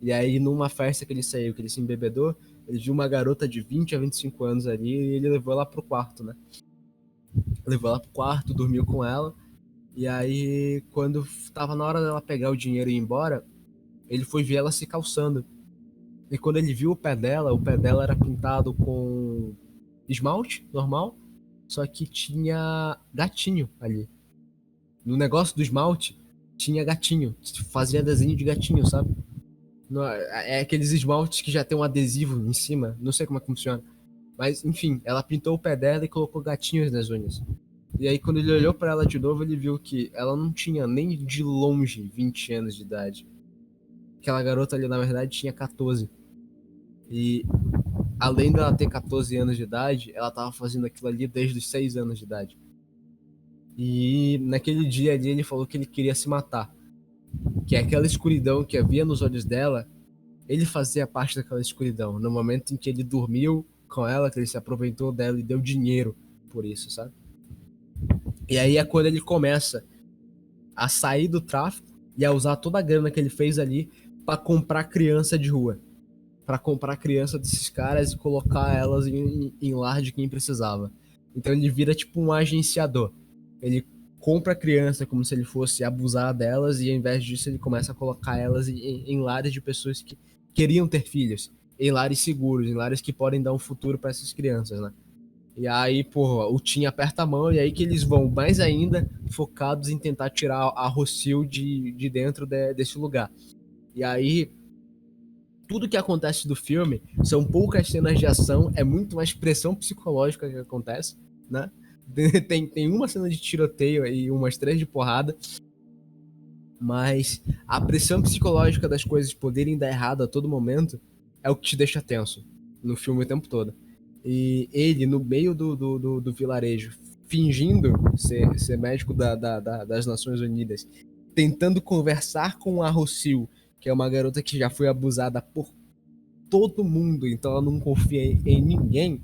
E aí, numa festa que ele saiu, que ele se embebedou, ele viu uma garota de 20 a 25 anos ali e ele levou ela pro quarto, né? Levou ela pro quarto, dormiu com ela. E aí, quando tava na hora dela pegar o dinheiro e ir embora, ele foi ver ela se calçando. E quando ele viu o pé dela era pintado com esmalte normal, só que tinha gatinho ali. No negócio do esmalte, tinha gatinho. Fazia desenho de gatinho, sabe? É aqueles esmaltes que já tem um adesivo em cima. Não sei como é que funciona. Mas, enfim, ela pintou o pé dela e colocou gatinhos nas unhas. E aí, quando ele olhou pra ela de novo, ele viu que ela não tinha nem de longe 20 anos de idade. Aquela garota ali, na verdade, tinha 14. E, além dela ter 14 anos de idade, ela tava fazendo aquilo ali desde os 6 anos de idade. E naquele dia ali ele falou que ele queria se matar. Que aquela escuridão que havia nos olhos dela, ele fazia parte daquela escuridão. No momento em que ele dormiu com ela, que ele se aproveitou dela e deu dinheiro por isso, sabe? E aí é quando ele começa a sair do tráfico e a usar toda a grana que ele fez ali pra comprar criança de rua. Pra comprar criança desses caras e colocar elas em lar de quem precisava. Então ele vira tipo um agenciador. Ele compra criança como se ele fosse abusar delas e ao invés disso ele começa a colocar elas em lares de pessoas que queriam ter filhos. Em lares seguros, em lares que podem dar um futuro pra essas crianças, né? E aí, porra, o Tim aperta a mão e aí que eles vão mais ainda focados em tentar tirar a Rosil de dentro desse lugar. E aí, tudo que acontece do filme são poucas cenas de ação, é muito mais pressão psicológica que acontece, né? Tem uma cena de tiroteio e umas 3 de porrada, mas a pressão psicológica das coisas poderem dar errado a todo momento é o que te deixa tenso no filme o tempo todo. E ele, no meio do vilarejo, fingindo ser médico das Nações Unidas, tentando conversar com a Rosil, que é uma garota que já foi abusada por todo mundo, então ela não confia em ninguém,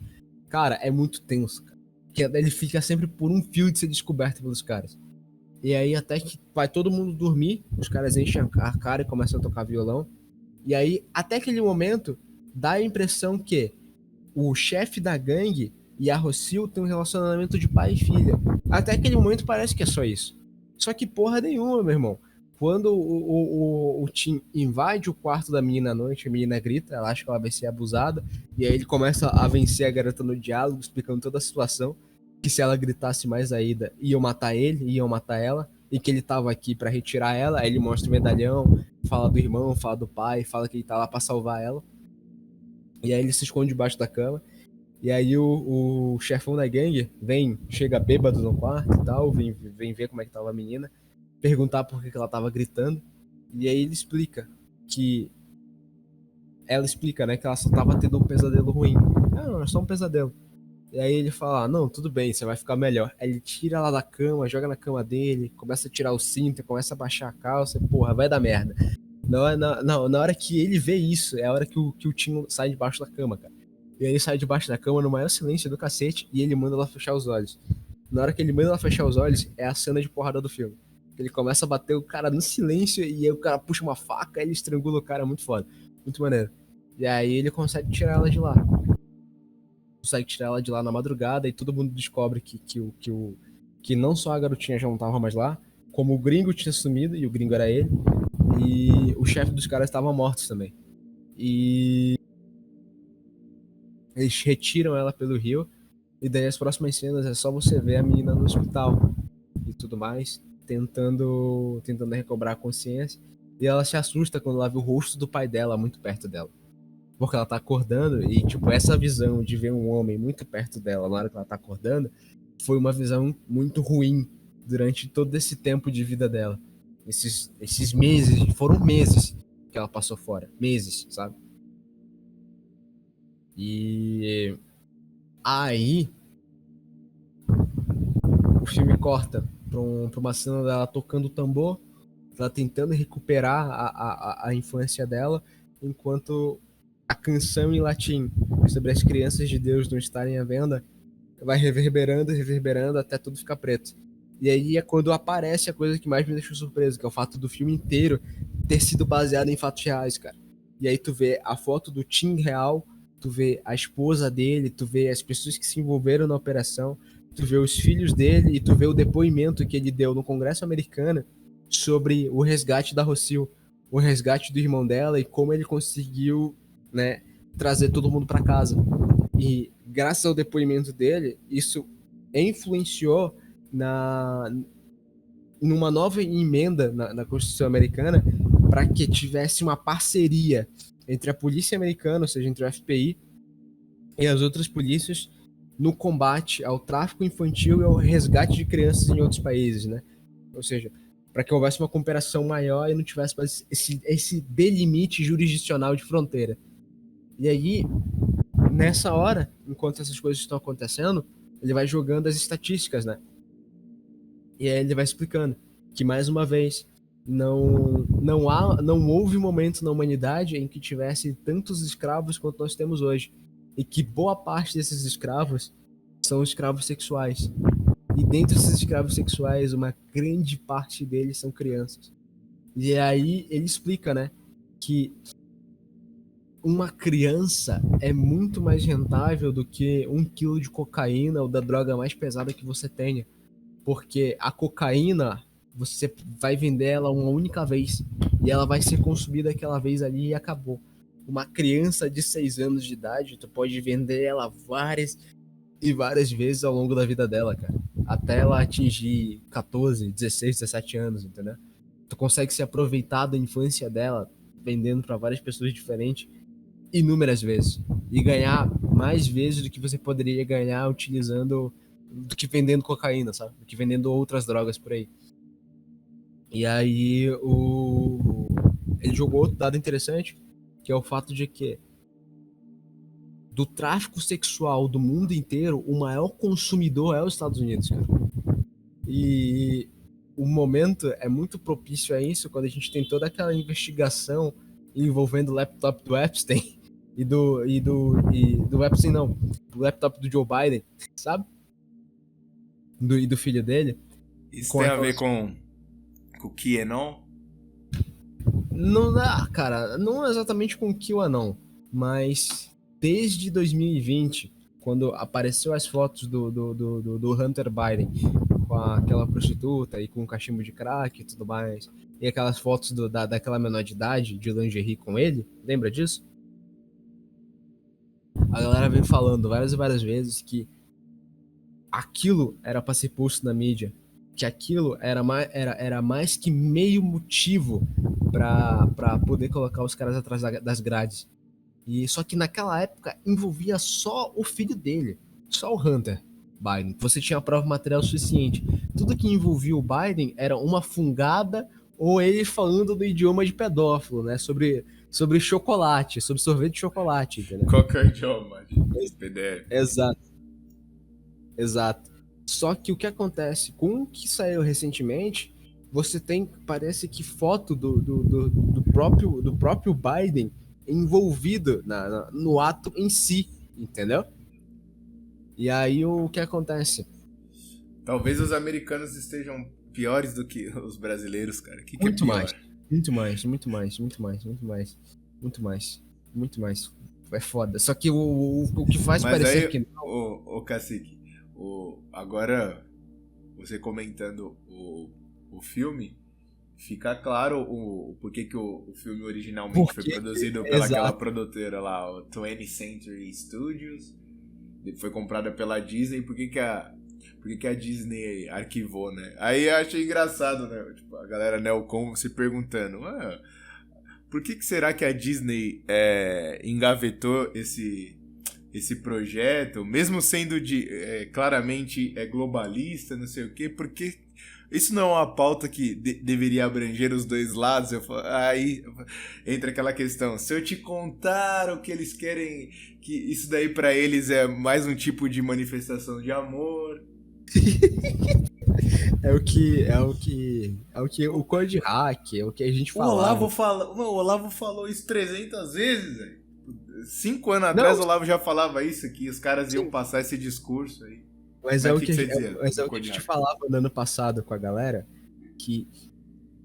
cara, é muito tenso. Cara. Que ele fica sempre por um fio de ser descoberto pelos caras. E aí até que vai todo mundo dormir, os caras enchem a cara e começam a tocar violão. E aí, até aquele momento, dá a impressão que o chefe da gangue e a Rosil têm um relacionamento de pai e filha. Até aquele momento parece que é só isso. Só que porra nenhuma, meu irmão. Quando o Tim invade o quarto da menina à noite, a menina grita, ela acha que ela vai ser abusada, e aí ele começa a vencer a garota no diálogo, explicando toda a situação, que se ela gritasse mais ainda, iam matar ele, iam matar ela, e que ele tava aqui pra retirar ela, aí ele mostra o medalhão, fala do irmão, fala do pai, fala que ele tá lá pra salvar ela. E aí ele se esconde debaixo da cama. E aí o chefão da gangue chega bêbado no quarto e tal, vem ver como é que tava a menina, perguntar por que ela tava gritando. E aí ele explica que... Ela explica, né, que ela só tava tendo um pesadelo ruim. Ah, não, é só um pesadelo. E aí ele fala, não, tudo bem, você vai ficar melhor. Aí ele tira ela da cama, joga na cama dele, começa a tirar o cinto, começa a baixar a calça, e, porra, vai dar merda. Na hora que ele vê isso, é a hora que o Tim sai debaixo da cama, cara. E aí ele sai debaixo da cama no maior silêncio do cacete e ele manda ela fechar os olhos. Na hora que ele manda ela fechar os olhos, é a cena de porrada do filme. Ele começa a bater o cara no silêncio e aí o cara puxa uma faca e ele estrangula o cara, muito foda. Muito maneiro. E aí ele consegue tirar ela de lá. Consegue tirar ela de lá na madrugada e todo mundo descobre que não só a garotinha já não tava mais lá, como o gringo tinha sumido, e o gringo era ele, e o chefe dos caras estava morto também. E eles retiram ela pelo rio, e daí as próximas cenas é só você ver a menina no hospital e tudo mais, tentando recobrar a consciência, e ela se assusta quando ela vê o rosto do pai dela muito perto dela. Porque ela tá acordando e, tipo, essa visão de ver um homem muito perto dela na hora que ela tá acordando foi uma visão muito ruim durante todo esse tempo de vida dela. Esses meses, foram meses que ela passou fora. Meses, sabe? E aí o filme corta pra uma cena dela tocando tambor, ela tentando recuperar a infância dela, enquanto a canção em latim sobre as crianças de Deus não estarem à venda vai reverberando até tudo ficar preto. E aí é quando aparece a coisa que mais me deixou surpreso, que é o fato do filme inteiro ter sido baseado em fatos reais, cara. E aí tu vê a foto do Tim real, tu vê a esposa dele, tu vê as pessoas que se envolveram na operação, tu vê os filhos dele e tu vê o depoimento que ele deu no Congresso americano sobre o resgate da Rosil, o resgate do irmão dela e como ele conseguiu, né, trazer todo mundo para casa. E graças ao depoimento dele, isso influenciou numa nova emenda na Constituição americana para que tivesse uma parceria entre a polícia americana, ou seja, entre o FBI e as outras polícias no combate ao tráfico infantil e ao resgate de crianças em outros países, né? Ou seja, para que houvesse uma cooperação maior e não tivesse esse delimite jurisdicional de fronteira. E aí, nessa hora, enquanto essas coisas estão acontecendo, ele vai jogando as estatísticas, né? E aí ele vai explicando que, mais uma vez, não houve momento na humanidade em que tivesse tantos escravos quanto nós temos hoje. E que boa parte desses escravos são escravos sexuais. E dentre esses escravos sexuais, uma grande parte deles são crianças. E aí ele explica, né, que uma criança é muito mais rentável do que 1 quilo de cocaína ou da droga mais pesada que você tenha. Porque a cocaína, você vai vender ela uma única vez. E ela vai ser consumida aquela vez ali e acabou. Uma criança de 6 anos de idade, tu pode vender ela várias e várias vezes ao longo da vida dela, cara. Até ela atingir 14, 16, 17 anos, entendeu? Tu consegue se aproveitar da infância dela vendendo para várias pessoas diferentes inúmeras vezes. E ganhar mais vezes do que você poderia ganhar utilizando, do que vendendo cocaína, sabe? Do que vendendo outras drogas por aí. E aí ele jogou outro dado interessante, que é o fato de que do tráfico sexual do mundo inteiro, o maior consumidor é os Estados Unidos, cara. E o momento é muito propício a isso quando a gente tem toda aquela investigação envolvendo o laptop do Epstein e do Epstein não, do laptop do Joe Biden, sabe? E do filho dele. Isso tem a ver com o QAnon? Não dá, cara, não exatamente com o QAnon, mas desde 2020, quando apareceu as fotos do Hunter Biden com aquela prostituta e com o cachimbo de crack e tudo mais, e aquelas fotos daquela menor de idade de lingerie com ele, lembra disso? A galera vem falando várias e várias vezes que aquilo era pra ser posto na mídia, que aquilo era mais que meio motivo pra poder colocar os caras atrás das grades. E só que naquela época envolvia só o filho dele, só o Hunter Biden. Você tinha prova material suficiente. Tudo que envolvia o Biden era uma fungada ou ele falando do idioma de pedófilo, né? Sobre chocolate, sobre sorvete de chocolate, entendeu? Qualquer idioma de PDF. Exato. Só que o que acontece com o que saiu recentemente, você tem, parece que foto do próprio Biden envolvido no ato em si, entendeu? E aí o que acontece? Talvez os americanos estejam piores do que os brasileiros, cara. O que Muito é pior? mais. Muito mais. É foda. Só que o que faz Mas parecer aí, que o Cacique, agora você comentando o filme, fica claro o porquê que o filme originalmente foi produzido pelaquela produtora lá, o 20th Century Studios, foi comprada pela Disney, por que a Disney arquivou, né? Aí eu achei engraçado, né? Tipo, a galera Neocon se perguntando, por que será que a Disney engavetou esse projeto, mesmo sendo claramente globalista, não sei o quê, porque isso não é uma pauta que deveria abranger os dois lados. Aí entra aquela questão, se eu te contar o que eles querem, que isso daí pra eles é mais um tipo de manifestação de amor. É o que o Code Hack, é o que a gente falava. O Olavo falou isso 300 vezes, velho. 5 anos atrás o Olavo já falava isso, que os caras iam passar esse discurso aí. Mas é o que a gente falava no ano passado com a galera, que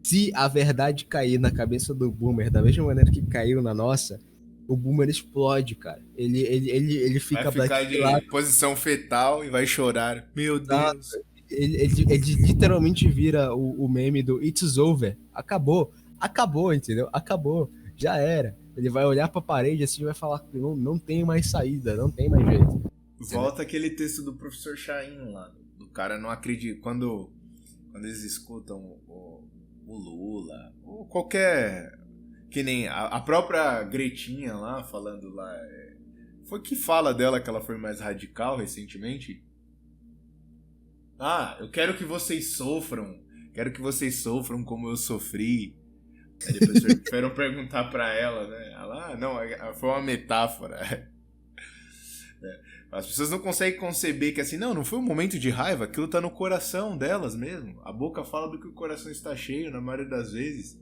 se a verdade cair na cabeça do boomer da mesma maneira que caiu na nossa, o boomer explode, cara. Ele fica vai ficar de posição fetal e vai chorar. Meu Deus. Ele literalmente vira o meme do It's over. Acabou, entendeu? Acabou, já era. Ele vai olhar pra parede assim e vai falar que não tem mais saída, não tem mais jeito. Volta aquele texto do professor Chaim lá, do cara não acredita. Quando eles escutam o Lula, ou qualquer. Que nem a própria Gretinha lá, falando lá. Foi que fala dela que ela foi mais radical recentemente? Eu quero que vocês sofram. Quero que vocês sofram como eu sofri. Aí depois foram perguntar pra ela, né? Ela, não, foi uma metáfora. As pessoas não conseguem conceber que assim, não foi um momento de raiva, aquilo tá no coração delas mesmo. A boca fala do que o coração está cheio na maioria das vezes.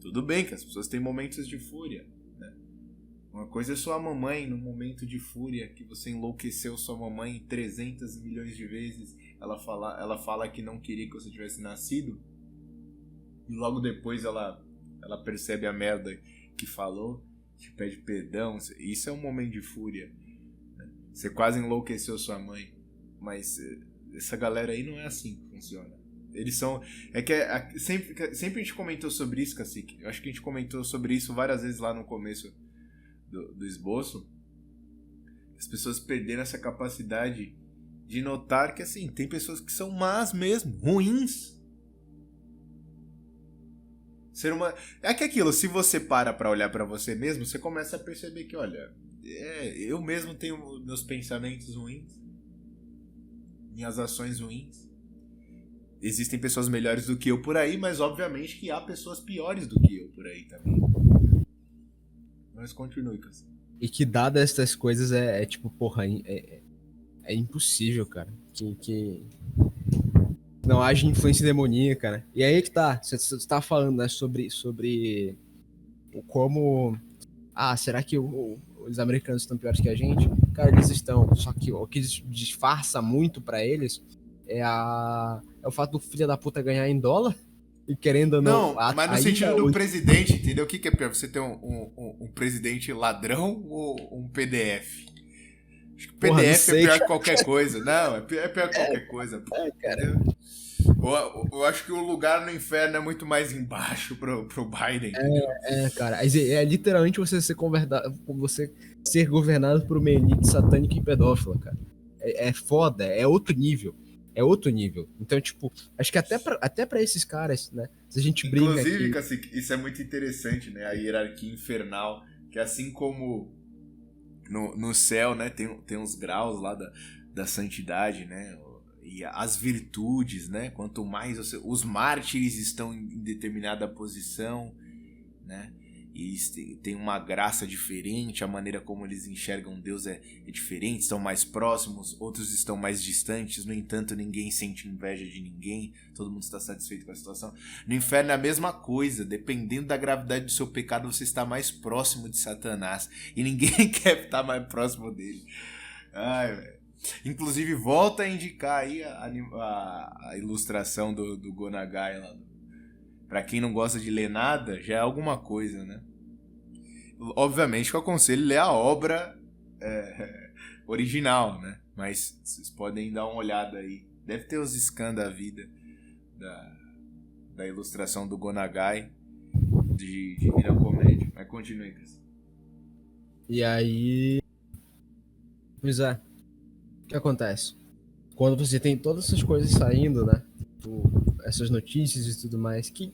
Tudo bem que as pessoas têm momentos de fúria, né? Uma coisa é sua mamãe num momento de fúria, que você enlouqueceu sua mamãe 300 milhões de vezes. Ela fala que não queria que você tivesse nascido. E logo depois ela percebe a merda que falou, te pede perdão. Isso é um momento de fúria. Você quase enlouqueceu sua mãe. Mas essa galera aí não é assim que funciona. Eles são... sempre a gente comentou sobre isso, Cacique. Eu acho que a gente comentou sobre isso várias vezes lá no começo do esboço. As pessoas perderam essa capacidade de notar que, assim, tem pessoas que são más mesmo, ruins. É que aquilo, se você para pra olhar pra você mesmo, você começa a perceber que, olha, eu mesmo tenho meus pensamentos ruins, minhas ações ruins. Existem pessoas melhores do que eu por aí, mas obviamente que há pessoas piores do que eu por aí também. Mas continue, Cass. E que dadas essas coisas tipo, porra, é impossível, cara. Que não haja influência demoníaca, cara. E aí que tá, você tá falando, né, sobre como... será que os americanos estão piores que a gente? Cara, eles estão. Só que o que disfarça muito pra eles é o fato do filho da puta ganhar em dólar e querendo ou não... mas no sentido do presidente, entendeu? O que é pior? Você ter um presidente ladrão ou um PDF? Acho que o PDF é pior que qualquer coisa. Não, é pior que qualquer coisa. Cara. Eu acho que o lugar no inferno é muito mais embaixo pro Biden, entendeu? Cara. É literalmente você ser governado por uma elite satânica e pedófila, cara. É foda, é outro nível. É outro nível. Então, tipo, acho que até pra esses caras, né? Se a gente brinca inclusive, aqui... Cacique, isso é muito interessante, né? A hierarquia infernal, que assim como no céu, né? Tem uns graus lá da santidade, né? E as virtudes, né? Quanto mais os mártires estão em determinada posição, né? E eles têm uma graça diferente, a maneira como eles enxergam Deus é diferente, estão mais próximos, outros estão mais distantes, no entanto ninguém sente inveja de ninguém, todo mundo está satisfeito com a situação. No inferno é a mesma coisa, dependendo da gravidade do seu pecado, você está mais próximo de Satanás, e ninguém quer estar mais próximo dele. Ai, velho. Inclusive, volta a indicar aí a ilustração do Gonagai lá. Pra quem não gosta de ler nada, já é alguma coisa, né? Obviamente que eu aconselho ler a obra original, né? Mas vocês podem dar uma olhada aí. Deve ter os scans da vida da ilustração do Gonagai de Divina Comédia. Mas continue, Cris. E aí... Pois é. O que acontece? Quando você tem todas essas coisas saindo, né? Essas notícias e tudo mais, que,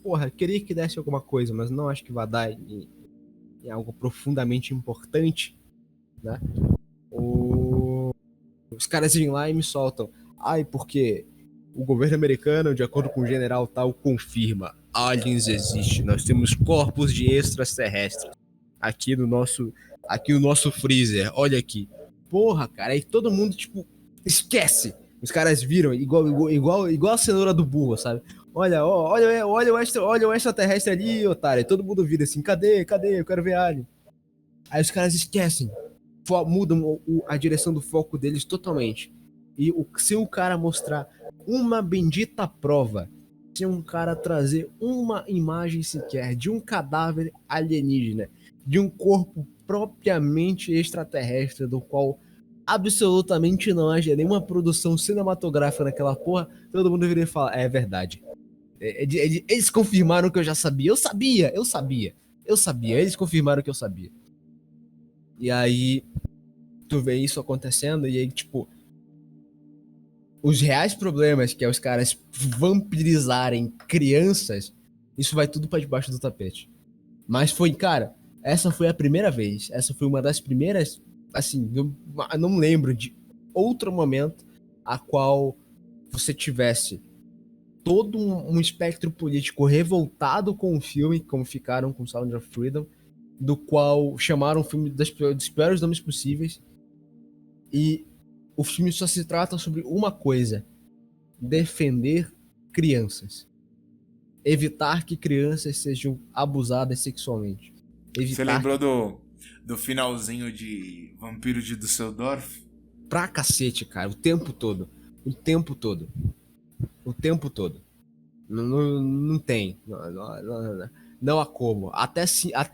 porra, queria que desse alguma coisa, mas não acho que vai dar em algo profundamente importante, né? Os caras vêm lá e me soltam. Porque o governo americano, de acordo com o general tal, confirma: aliens existem, nós temos corpos de extraterrestres aqui no nosso freezer, olha aqui. Porra, cara, aí todo mundo, tipo, esquece. Os caras viram, igual a cenoura do burro, sabe? Olha o extraterrestre ali, otário. Aí todo mundo vira assim, cadê? Eu quero ver alien. Aí os caras esquecem. Mudam a direção do foco deles totalmente. E se o cara mostrar uma bendita prova, se um cara trazer uma imagem sequer de um cadáver alienígena, de um corpo propriamente extraterrestre, do qual absolutamente não haja nenhuma produção cinematográfica naquela porra, todo mundo viria e fala, é verdade. Eles confirmaram que eu já sabia. Eu sabia. Eles confirmaram que eu sabia. E aí, tu vê isso acontecendo, e aí, tipo, os reais problemas, que é os caras vampirizarem crianças, isso vai tudo pra debaixo do tapete. Mas foi, cara, essa foi a primeira vez. Essa foi uma das primeiras, assim, eu não lembro de outro momento a qual você tivesse todo um espectro político revoltado com o filme, como ficaram com Sound of Freedom, do qual chamaram o filme dos piores nomes possíveis, E o filme só se trata sobre uma coisa: defender crianças. Evitar que crianças sejam abusadas sexualmente. Você lembrou do finalzinho de Vampiro de Düsseldorf? Pra cacete, cara, o tempo todo. O tempo todo. O tempo todo. Não tem. Não há como. Até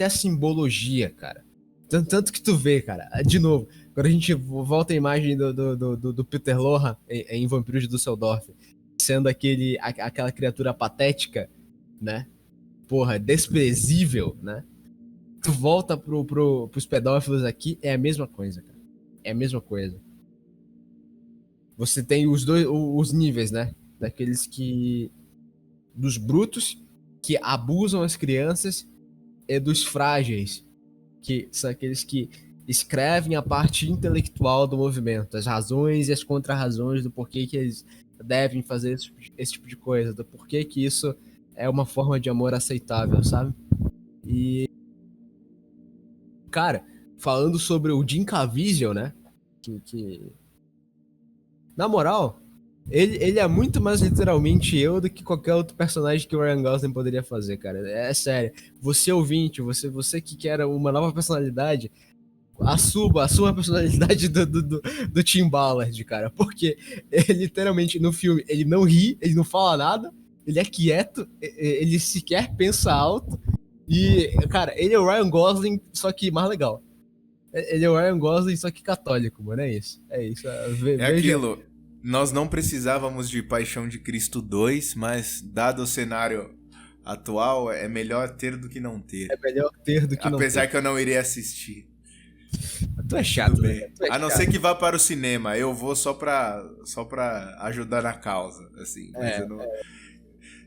a simbologia, cara. Tanto que tu vê, cara. De novo, quando a gente volta a imagem do Peter Lohan em Vampiros de Düsseldorf, sendo aquela criatura patética, né? Porra, desprezível, né? Tu volta pros pedófilos aqui, é a mesma coisa, cara. É a mesma coisa. Você tem os níveis, né? Daqueles dos brutos que abusam as crianças e dos frágeis, que são aqueles que escrevem a parte intelectual do movimento, as razões e as contra-razões do porquê que eles devem fazer esse tipo de coisa, do porquê que isso é uma forma de amor aceitável, sabe? E, cara, falando sobre o Jim Caviezel, né? Na moral, ele é muito mais literalmente eu do que qualquer outro personagem que o Ryan Gosling poderia fazer, cara. É sério. Você ouvinte, você que quer uma nova personalidade, assuma a personalidade do Tim Ballard, cara. Porque ele, literalmente, no filme, ele não ri, ele não fala nada, ele é quieto, ele sequer pensa alto. E, cara, ele é o Ryan Gosling, só que mais legal. Ele é o Ryan Gosling, só que católico, mano. É isso. É aquilo. Nós não precisávamos de Paixão de Cristo 2, mas dado o cenário atual, é melhor ter do que não ter. É melhor ter do que não ter. Apesar que eu não iria assistir. Tu é chato, né? A não ser que vá para o cinema. Eu vou só pra ajudar na causa, assim. Mas eu não...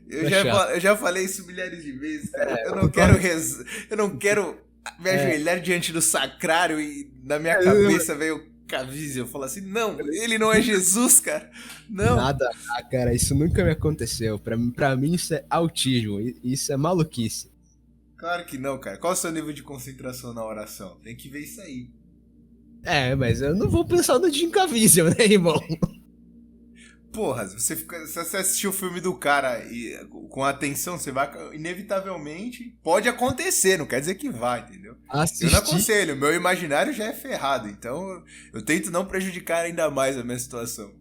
Eu já falei isso milhares de vezes, cara. Eu não quero me ajoelhar diante do sacrário e na minha cabeça veio Caviezel. Eu falo assim, não, ele não é Jesus, cara. Não. Nada, cara, isso nunca me aconteceu. Pra mim isso é autismo, isso é maluquice. Claro que não, cara. Qual é o seu nível de concentração na oração? Tem que ver isso aí. Mas eu não vou pensar no Jim Caviezel, né, irmão? Porra, se você assistir o filme do cara e, com atenção, você vai, inevitavelmente, pode acontecer, não quer dizer que vai, entendeu? Eu não aconselho, meu imaginário já é ferrado, então eu tento não prejudicar ainda mais a minha situação.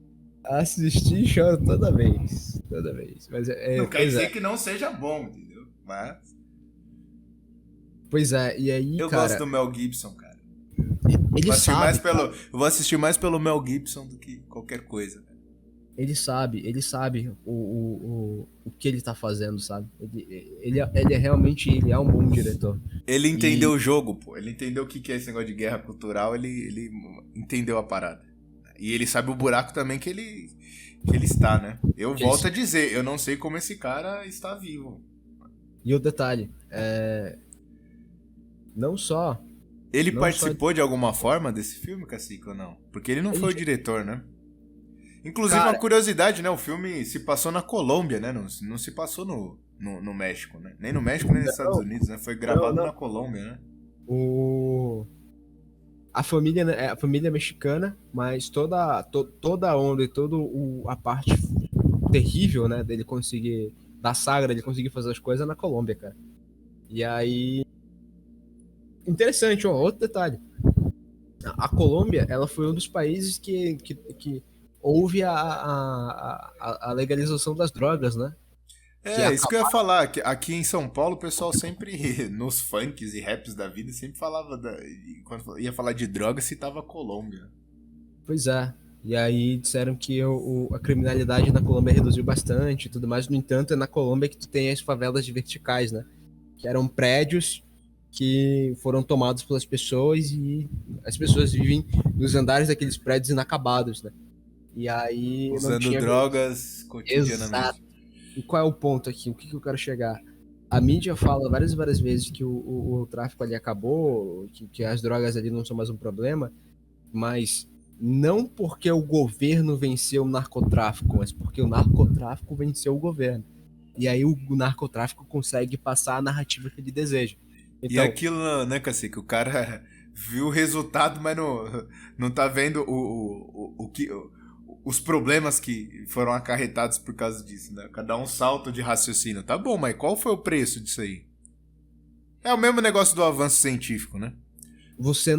Assistir e choro toda vez. Mas não quer dizer que não seja bom, entendeu? Mas... Pois é, e aí, eu gosto do Mel Gibson, cara. Ele sabe, eu vou assistir mais pelo Mel Gibson do que qualquer coisa, cara. Ele sabe o que ele tá fazendo, sabe? Ele é realmente um bom diretor. Ele entendeu o jogo, pô. Ele entendeu o que é esse negócio de guerra cultural, ele entendeu a parada. E ele sabe o buraco também que ele está, né? Eu volto a dizer, eu não sei como esse cara está vivo. E o detalhe, não só... Ele participou de alguma forma desse filme, Cacique, ou não? Porque ele não foi o diretor, né? Inclusive, uma curiosidade, né? O filme se passou na Colômbia, né? Não se passou no México, né? Nem no México, nem nos Estados Unidos, né? Foi gravado na Colômbia, né? A família é mexicana, mas toda a onda e toda a parte terrível, né? Dele conseguir... Da saga, dele conseguir fazer as coisas na Colômbia, cara. E aí... Interessante, outro detalhe. A Colômbia, ela foi um dos países que houve a legalização das drogas, né? Isso que eu ia falar. Que aqui em São Paulo, o pessoal sempre, nos funks e raps da vida, sempre falava, quando ia falar de droga, citava a Colômbia. Pois é. E aí disseram que a criminalidade na Colômbia reduziu bastante e tudo mais. No entanto, é na Colômbia que tu tem as favelas de verticais, né? Que eram prédios que foram tomados pelas pessoas e as pessoas vivem nos andares daqueles prédios inacabados, né? E aí... usando drogas cotidianamente. Exato. E qual é o ponto aqui? O que eu quero chegar? A mídia fala várias e várias vezes que o tráfico ali acabou, que as drogas ali não são mais um problema, mas não porque o governo venceu o narcotráfico, mas porque o narcotráfico venceu o governo. E aí o narcotráfico consegue passar a narrativa que ele deseja. Então, e aquilo, né, Cacique? O cara viu o resultado, mas não tá vendo os problemas que foram acarretados por causa disso, né? Cada um salto de raciocínio. Tá bom, mas qual foi o preço disso aí? É o mesmo negócio do avanço científico, né? Você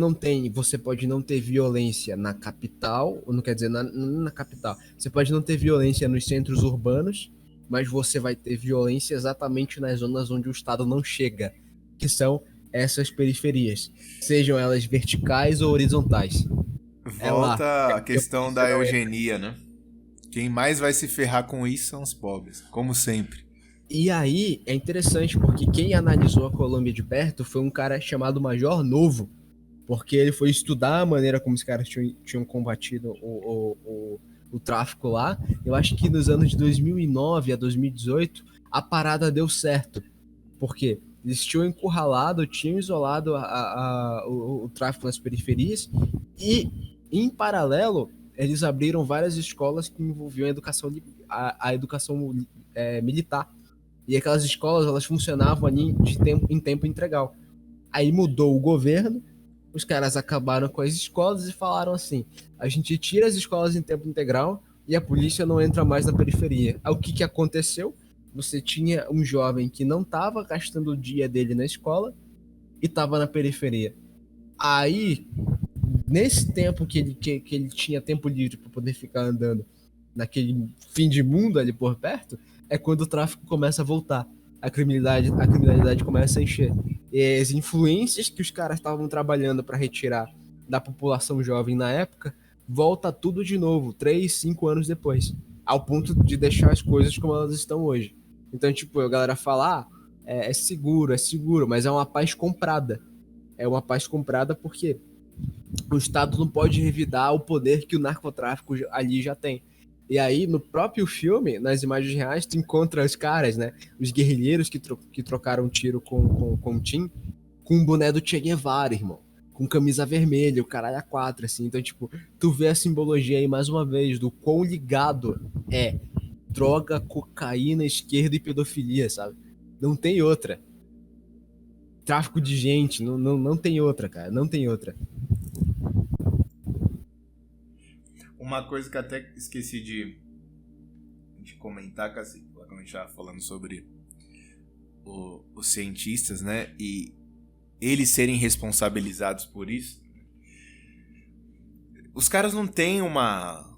pode não ter violência na capital, ou não quer dizer na capital. Você pode não ter violência nos centros urbanos, mas você vai ter violência exatamente nas zonas onde o Estado não chega, que são essas periferias, sejam elas verticais ou horizontais. É lá. Volta a E a questão polícia da não entra. eugenia, né? Quem mais vai se ferrar com isso são os pobres, como sempre. E aí é interessante porque quem analisou a Colômbia de perto foi um cara chamado Major Novo, porque ele foi estudar a maneira como os caras tinham combatido o tráfico lá. Eu acho que nos anos de 2009 a 2018 a parada deu certo, porque eles tinham encurralado, tinham isolado o tráfico nas periferias e, em paralelo, eles abriram várias escolas que envolviam a educação militar. E aquelas escolas, elas funcionavam ali em tempo integral. Aí mudou o governo, os caras acabaram com as escolas e falaram assim: a gente tira as escolas em tempo integral e a polícia não entra mais na periferia. Aí o que aconteceu? Você tinha um jovem que não estava gastando o dia dele na escola e estava na periferia. Aí, nesse tempo que ele tinha tempo livre para poder ficar andando naquele fim de mundo ali por perto, é quando o tráfico começa a voltar. A criminalidade começa a encher. E as influências que os caras estavam trabalhando para retirar da população jovem na época, volta tudo de novo, 3, 5 anos depois. Ao ponto de deixar as coisas como elas estão hoje. Então, tipo, a galera fala, é seguro, mas é uma paz comprada. É uma paz comprada porque o Estado não pode revidar o poder que o narcotráfico ali já tem. E aí, no próprio filme, nas imagens reais, tu encontra os caras, né? Os guerrilheiros que trocaram um tiro com o Tim, com o boné do Che Guevara, irmão. Com camisa vermelha, o caralho a quatro, assim. Então, tipo, tu vê a simbologia aí, mais uma vez, do quão ligado é droga, cocaína, esquerda e pedofilia, sabe? Não tem outra. Tráfico de gente, não tem outra, cara. Não tem outra. Uma coisa que até esqueci de comentar, Cassi, quando a gente estava falando sobre os cientistas, né? E eles serem responsabilizados por isso. Os caras não têm uma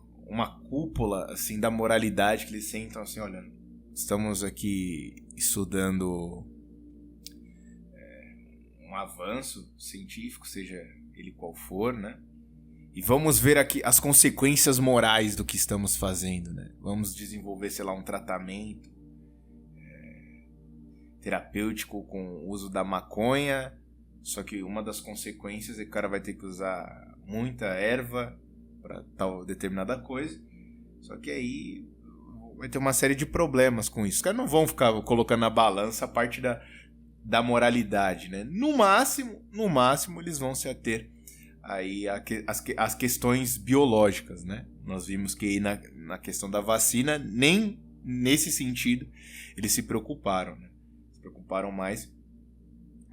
cúpula, assim, da moralidade que eles sentam assim, olha, estamos aqui estudando um avanço científico, seja ele qual for, né? E vamos ver aqui as consequências morais do que estamos fazendo, né? Vamos desenvolver, sei lá, um tratamento terapêutico com o uso da maconha. Só que uma das consequências é que o cara vai ter que usar muita erva para tal determinada coisa. Só que aí vai ter uma série de problemas com isso. Os caras não vão ficar colocando na balança a parte da moralidade, né? No máximo, eles vão se ater aí as questões biológicas, né? Nós vimos que aí na questão da vacina, nem nesse sentido eles se preocuparam, né? Se preocuparam mais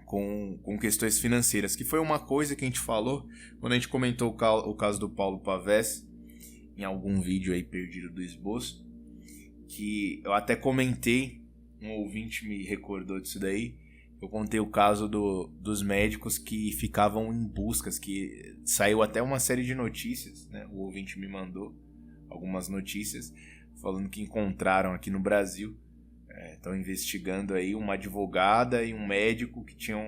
com questões financeiras, que foi uma coisa que a gente falou quando a gente comentou o caso do Paulo Pavés em algum vídeo aí perdido do esboço, que eu até comentei, um ouvinte me recordou disso daí. Eu contei o caso dos médicos que ficavam em buscas, que saiu até uma série de notícias, né? O ouvinte me mandou algumas notícias falando que encontraram aqui no Brasil, estão investigando aí uma advogada e um médico que tinham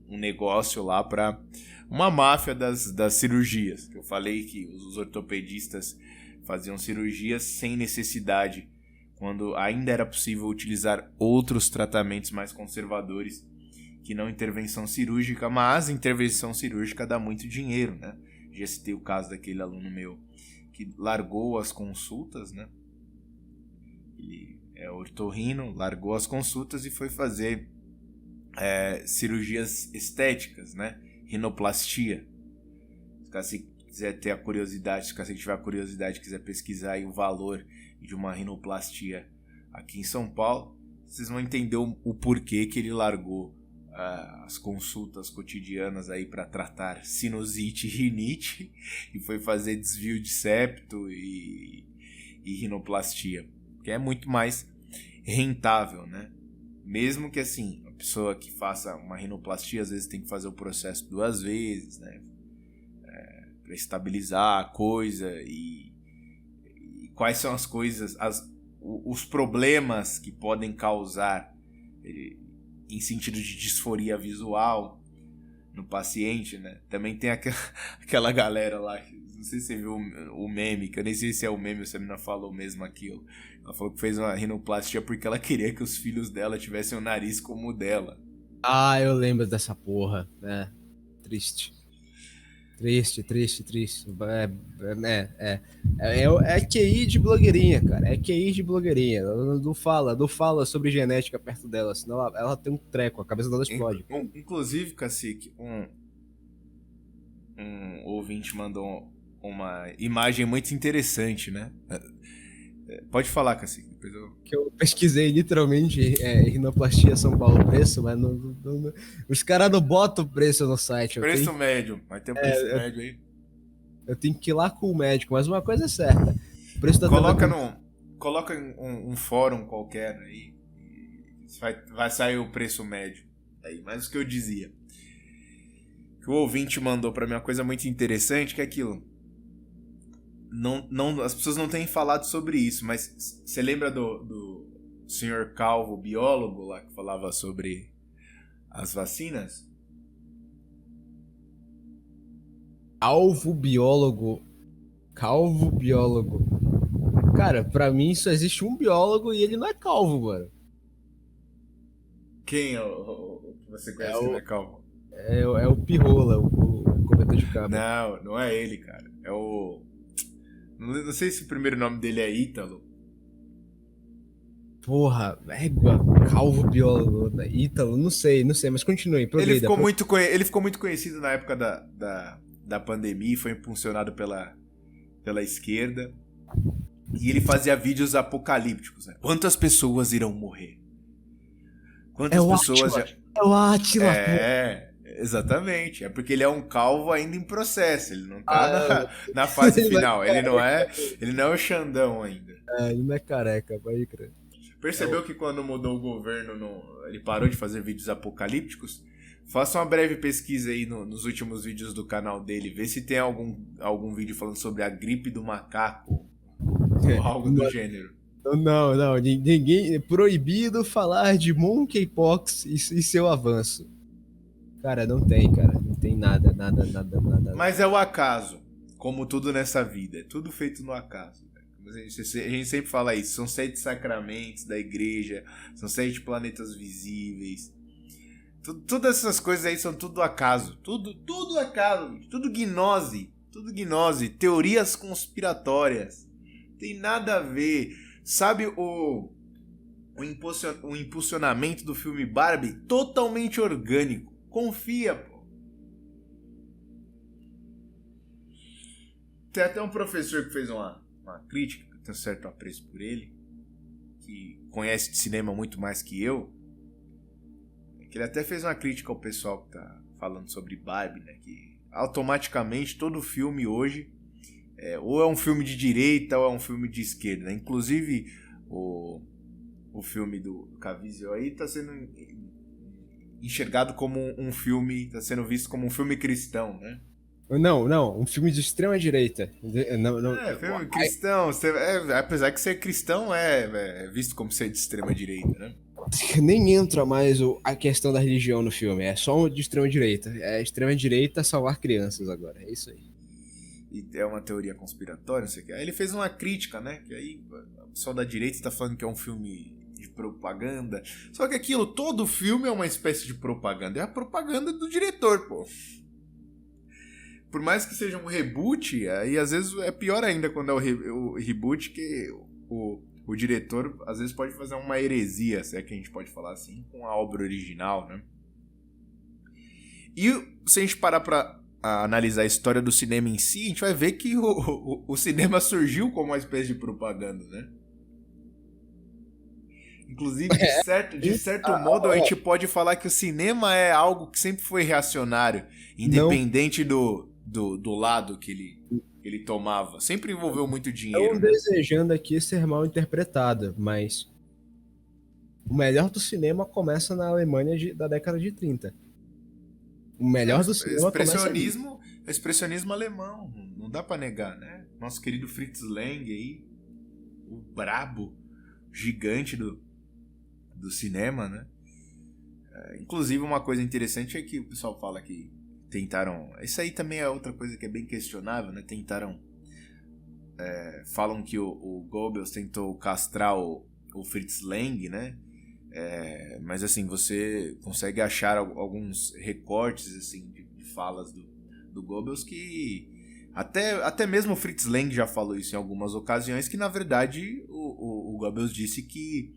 um negócio lá para uma máfia das cirurgias. Eu falei que os ortopedistas faziam cirurgias sem necessidade, quando ainda era possível utilizar outros tratamentos mais conservadores que não intervenção cirúrgica, mas intervenção cirúrgica dá muito dinheiro, né? Já citei o caso daquele aluno meu que largou as consultas, né? Ele é otorrino, largou as consultas e foi fazer cirurgias estéticas, né? Rinoplastia. Se quiser ter a curiosidade, se você tiver a curiosidade, quiser pesquisar aí o valor de uma rinoplastia aqui em São Paulo, vocês vão entender o porquê que ele largou as consultas cotidianas aí para tratar sinusite e rinite e foi fazer desvio de septo e rinoplastia, que é muito mais rentável, né? Mesmo que assim, a pessoa que faça uma rinoplastia às vezes tem que fazer o processo 2 vezes, né? Para estabilizar a coisa e quais são as coisas, os problemas que podem causar em sentido de disforia visual no paciente, né? Também tem aquela galera lá, não sei se você viu o meme, que eu nem sei se é o meme ou se a menina falou mesmo aquilo. Ela falou que fez uma rinoplastia porque ela queria que os filhos dela tivessem o nariz como o dela. Ah, eu lembro dessa porra, né? Triste. Triste. É QI de blogueirinha, cara. É QI de blogueirinha. Ela não fala sobre genética perto dela, senão ela tem um treco, a cabeça dela explode. Inclusive, Cacique, um ouvinte mandou uma imagem muito interessante, né? Pode falar, Cacique. Depois Que eu pesquisei literalmente rinoplastia São Paulo preço, mas os caras não botam o preço no site. Preço médio, vai ter um preço médio aí. Eu tenho que ir lá com o médico, mas uma coisa é certa. O preço Coloca em um fórum qualquer aí, vai sair o preço médio. Aí, mas o que eu dizia, que o ouvinte mandou pra mim uma coisa muito interessante, que é aquilo. Não, as pessoas não têm falado sobre isso, mas você lembra do senhor Calvo, biólogo lá, que falava sobre as vacinas? Calvo biólogo. Cara, pra mim só existe um biólogo e ele não é calvo, mano. Quem é o que você conhece que não é calvo? É o Pirrola, o comedor de cabra. Não é ele, cara. É o... Não sei se o primeiro nome dele é Ítalo. Porra, calvo biólogo, Ítalo, não sei, mas continue. Ele ficou muito conhecido na época da pandemia, foi impulsionado pela esquerda. E ele fazia vídeos apocalípticos, né? Quantas pessoas irão morrer? Quantas pessoas... É o Átila, exatamente. É porque ele é um calvo ainda em processo. Ele não tá na fase final. Ele não é o Xandão ainda. Ele não é careca, vai crer. Percebeu que quando mudou o governo, ele parou de fazer vídeos apocalípticos? Faça uma breve pesquisa aí nos últimos vídeos do canal dele. Vê se tem algum vídeo falando sobre a gripe do macaco. Ou algo do gênero. Não. Ninguém... É proibido falar de monkeypox e seu avanço. Cara, não tem nada. Mas é o acaso. Como tudo nessa vida. É tudo feito no acaso. A gente sempre fala isso. São 7 sacramentos da igreja. São 7 planetas visíveis. Todas essas coisas aí são tudo acaso. Tudo acaso. Tudo gnose. Teorias conspiratórias. Tem nada a ver. Sabe o impulsionamento do filme Barbie? Totalmente orgânico. Confia, pô. Tem até um professor que fez uma crítica, que eu tenho certo apreço por ele, que conhece de cinema muito mais que eu, que ele até fez uma crítica ao pessoal que tá falando sobre Barbie, né? Que automaticamente todo filme hoje ou é um filme de direita ou é um filme de esquerda, né? Inclusive o filme do Caviezel aí tá sendo enxergado como um filme, tá sendo visto como um filme cristão, né? Não, um filme de extrema direita. Filme cristão, apesar de ser cristão, é visto como ser de extrema direita, né? Nem entra mais a questão da religião no filme, é só de extrema direita. É extrema direita salvar crianças agora, é isso aí. E é uma teoria conspiratória, não sei o que. Aí ele fez uma crítica, né? Que aí o pessoal da direita está falando que é um filme de propaganda. Só que todo filme é uma espécie de propaganda. É a propaganda do diretor, pô. Por mais que seja um reboot, aí às vezes é pior ainda quando é o reboot, que o diretor às vezes pode fazer uma heresia, se é que a gente pode falar assim, com a obra original, né? E se a gente parar pra analisar a história do cinema em si, a gente vai ver que o cinema surgiu como uma espécie de propaganda, né? Inclusive, de certo modo, a gente pode falar que o cinema é algo que sempre foi reacionário, independente do lado que ele tomava. Sempre envolveu muito dinheiro. Não desejando aqui ser mal interpretada, mas o melhor do cinema começa na Alemanha da década de 30. O melhor do cinema começa ali. Expressionismo alemão, não dá pra negar, né? Nosso querido Fritz Lang aí, o brabo, gigante do cinema, né? Inclusive, uma coisa interessante é que o pessoal fala que tentaram... Isso aí também é outra coisa que é bem questionável, né? Falam que o Goebbels tentou castrar o Fritz Lang, né? Mas assim, você consegue achar alguns recortes assim, de falas do Goebbels que até mesmo o Fritz Lang já falou isso em algumas ocasiões, que na verdade o Goebbels disse que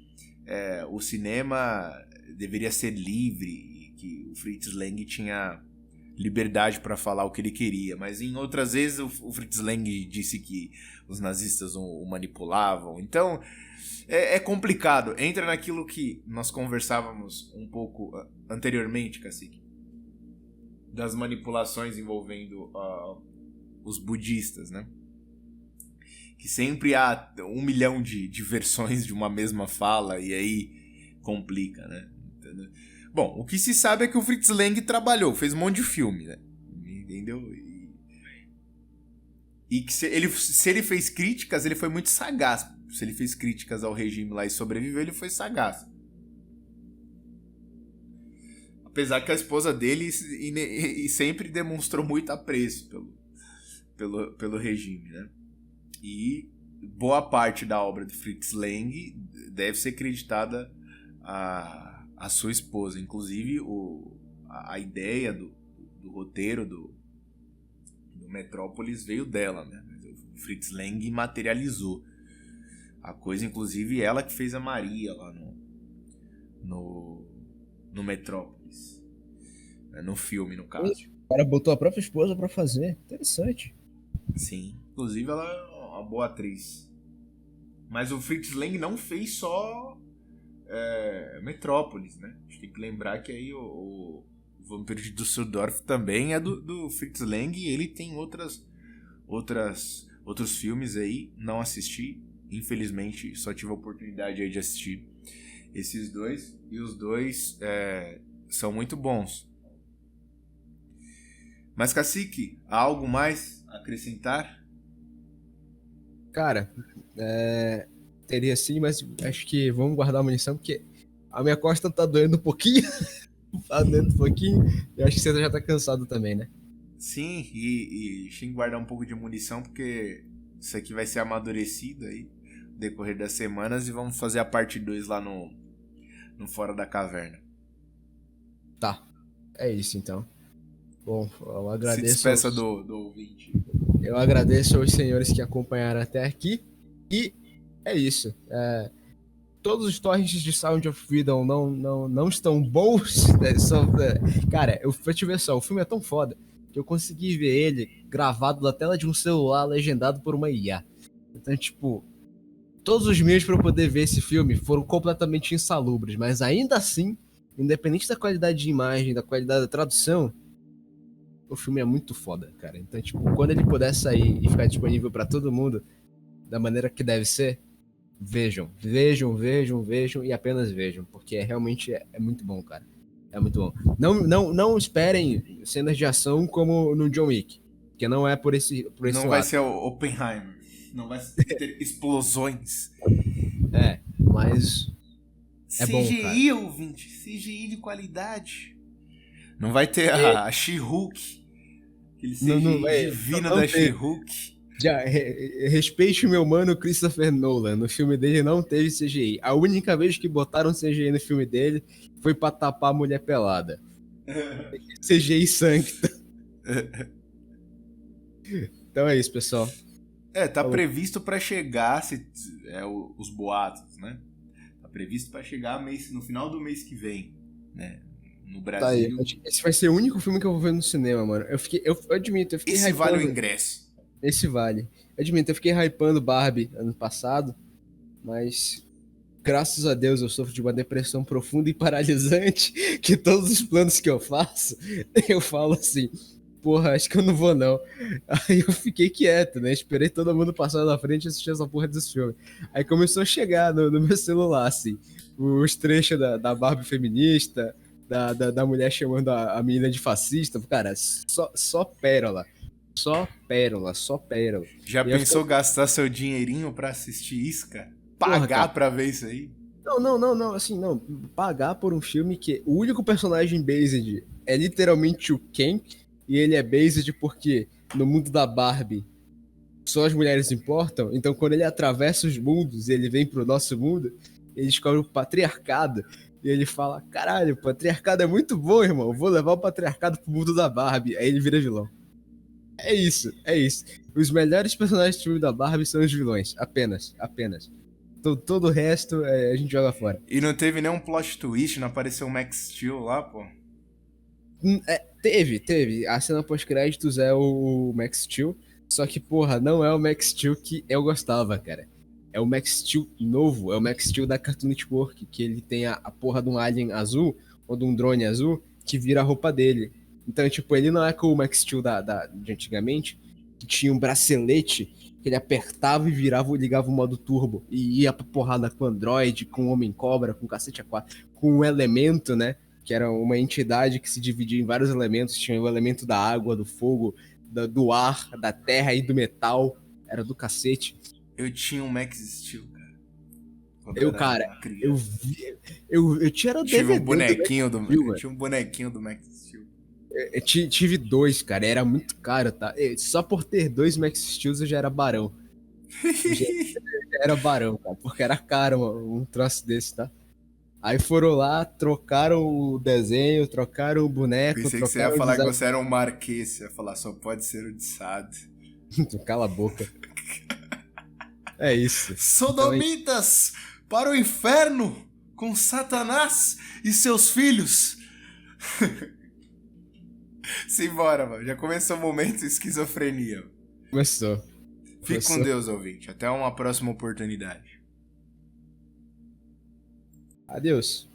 o cinema deveria ser livre e que o Fritz Lang tinha liberdade para falar o que ele queria, mas em outras vezes o Fritz Lang disse que os nazistas o manipulavam. Então é complicado, entra naquilo que nós conversávamos um pouco anteriormente, Cacique, das manipulações envolvendo os budistas, né? Que sempre há 1 milhão de versões de uma mesma fala e aí complica, né? Entendeu? Bom, o que se sabe é que o Fritz Lang trabalhou, fez um monte de filme, né? Entendeu? E que se ele fez críticas, ele foi muito sagaz. Se ele fez críticas ao regime lá e sobreviveu, ele foi sagaz. Apesar que a esposa dele sempre demonstrou muito apreço pelo regime, né? E boa parte da obra de Fritz Lang deve ser creditada a sua esposa. Inclusive, a ideia do roteiro do Metrópolis veio dela, né? O Fritz Lang materializou a coisa, inclusive ela que fez a Maria lá no Metrópolis. No filme, no caso. O cara botou a própria esposa pra fazer. Interessante. Sim. Inclusive ela é uma boa atriz. Mas o Fritz Lang não fez só Metrópolis, né? A gente tem que lembrar que aí o Vampiro de Düsseldorf também é do Fritz Lang e ele tem outros filmes aí. Não assisti. Infelizmente, só tive a oportunidade aí de assistir esses dois. E os dois são muito bons. Mas, Cacique, há algo mais a acrescentar? Cara, teria sim, mas acho que vamos guardar a munição, porque a minha costa tá doendo um pouquinho. Tá doendo um pouquinho. Eu acho que você já tá cansado também, né? Sim, e tem que guardar um pouco de munição, porque isso aqui vai ser amadurecido aí no decorrer das semanas e vamos fazer a parte 2 lá no Fora da Caverna. Tá, é isso então. Bom, eu agradeço. Se despeça do ouvinte. Eu agradeço aos senhores que acompanharam até aqui. E é isso. Todos os torrents de Sound of Freedom não estão bons. Cara, pra te ver só, o filme é tão foda que eu consegui ver ele gravado da tela de um celular, legendado por uma IA. Então, tipo, todos os meios para eu poder ver esse filme foram completamente insalubres, mas ainda assim, independente da qualidade de imagem, da qualidade da tradução, o filme é muito foda, cara. Então, tipo, quando ele puder sair e ficar disponível pra todo mundo da maneira que deve ser, vejam e apenas vejam, porque realmente é muito bom, cara. É muito bom. Não esperem cenas de ação como no John Wick, porque não é por esse não lado. Vai ser o Oppenheimer. Não vai ter explosões. Mas é bom, cara. CGI, ouvinte. CGI de qualidade. Não vai ter a She-Hulk. Aquele CGI divino da She-Hulk. Respeite o meu mano Christopher Nolan. No filme dele não teve CGI. A única vez que botaram CGI no filme dele foi pra tapar a mulher pelada. CGI sancta. Então é isso, pessoal. Tá previsto pra chegar os boatos, né? Tá previsto pra chegar no final do mês que vem, né? No Brasil. Tá aí. Esse vai ser o único filme que eu vou ver no cinema, mano. Eu admito, eu fiquei Esse hypando. Vale o ingresso. Esse vale. Eu admito, eu fiquei hypando Barbie ano passado, mas graças a Deus eu sofro de uma depressão profunda e paralisante, que todos os planos que eu faço, eu falo assim, porra, acho que eu não vou não. Aí eu fiquei quieto, né? Esperei todo mundo passar na frente e assistir essa porra desse filme. Aí começou a chegar no meu celular, assim, os trechos da Barbie feminista, da mulher chamando a menina de fascista. Cara, só pérola. Só pérola, só pérola. Já E eu pensou fiquei, gastar seu dinheirinho pra assistir isso, cara? porra, Pagar cara. pra ver isso aí? Não, assim, não. Pagar por um filme que o único personagem based é literalmente o Ken, e ele é based porque no mundo da Barbie só as mulheres importam, então quando ele atravessa os mundos e ele vem pro nosso mundo, ele descobre o patriarcado, e ele fala, caralho, o patriarcado é muito bom, irmão, vou levar o patriarcado pro mundo da Barbie, aí ele vira vilão. É isso, é isso. Os melhores personagens do filme da Barbie são os vilões, apenas, apenas. Todo o resto a gente joga fora. E não teve nenhum plot twist, não apareceu o Max Steel lá, pô? Teve. A cena pós-créditos é o Max Steel. Só que, porra, não é o Max Steel que eu gostava, cara. É o Max Steel novo. É o Max Steel da Cartoon Network. Que ele tem a porra de um alien azul, ou de um drone azul, que vira a roupa dele. Então, tipo, ele não é como o Max Steel de antigamente, que tinha um bracelete que ele apertava e virava, ligava o modo turbo. E ia pra porrada com o Android, com o Homem-Cobra, com o Cacete A4, com o Elemento, né? Que era uma entidade que se dividia em vários elementos. Tinha o elemento da água, do fogo, do ar, da terra e do metal. Era do cacete. Eu tinha um Max Steel, cara. Quando Eu, era cara, uma criança. eu vi. Eu tinha o Tive DVD um bonequinho do Max Steel, eu tinha um bonequinho do Max Steel. eu tive dois, cara. Era muito caro, tá? Só por ter dois Max Steels eu já era barão. Já era barão, cara. Porque era caro um troço desse, tá? Aí foram lá, trocaram o desenho, trocaram o boneco, Pensei que você ia trocaram o falar que design. você era um marquês. Você ia falar, só pode ser o de Sade. Cala a boca. É isso. Então, Sodomitas para o inferno com Satanás e seus filhos. Simbora, mano. Já começou o momento esquizofrenia. começou. Fique com Deus, ouvinte. Até uma próxima oportunidade. Adeus.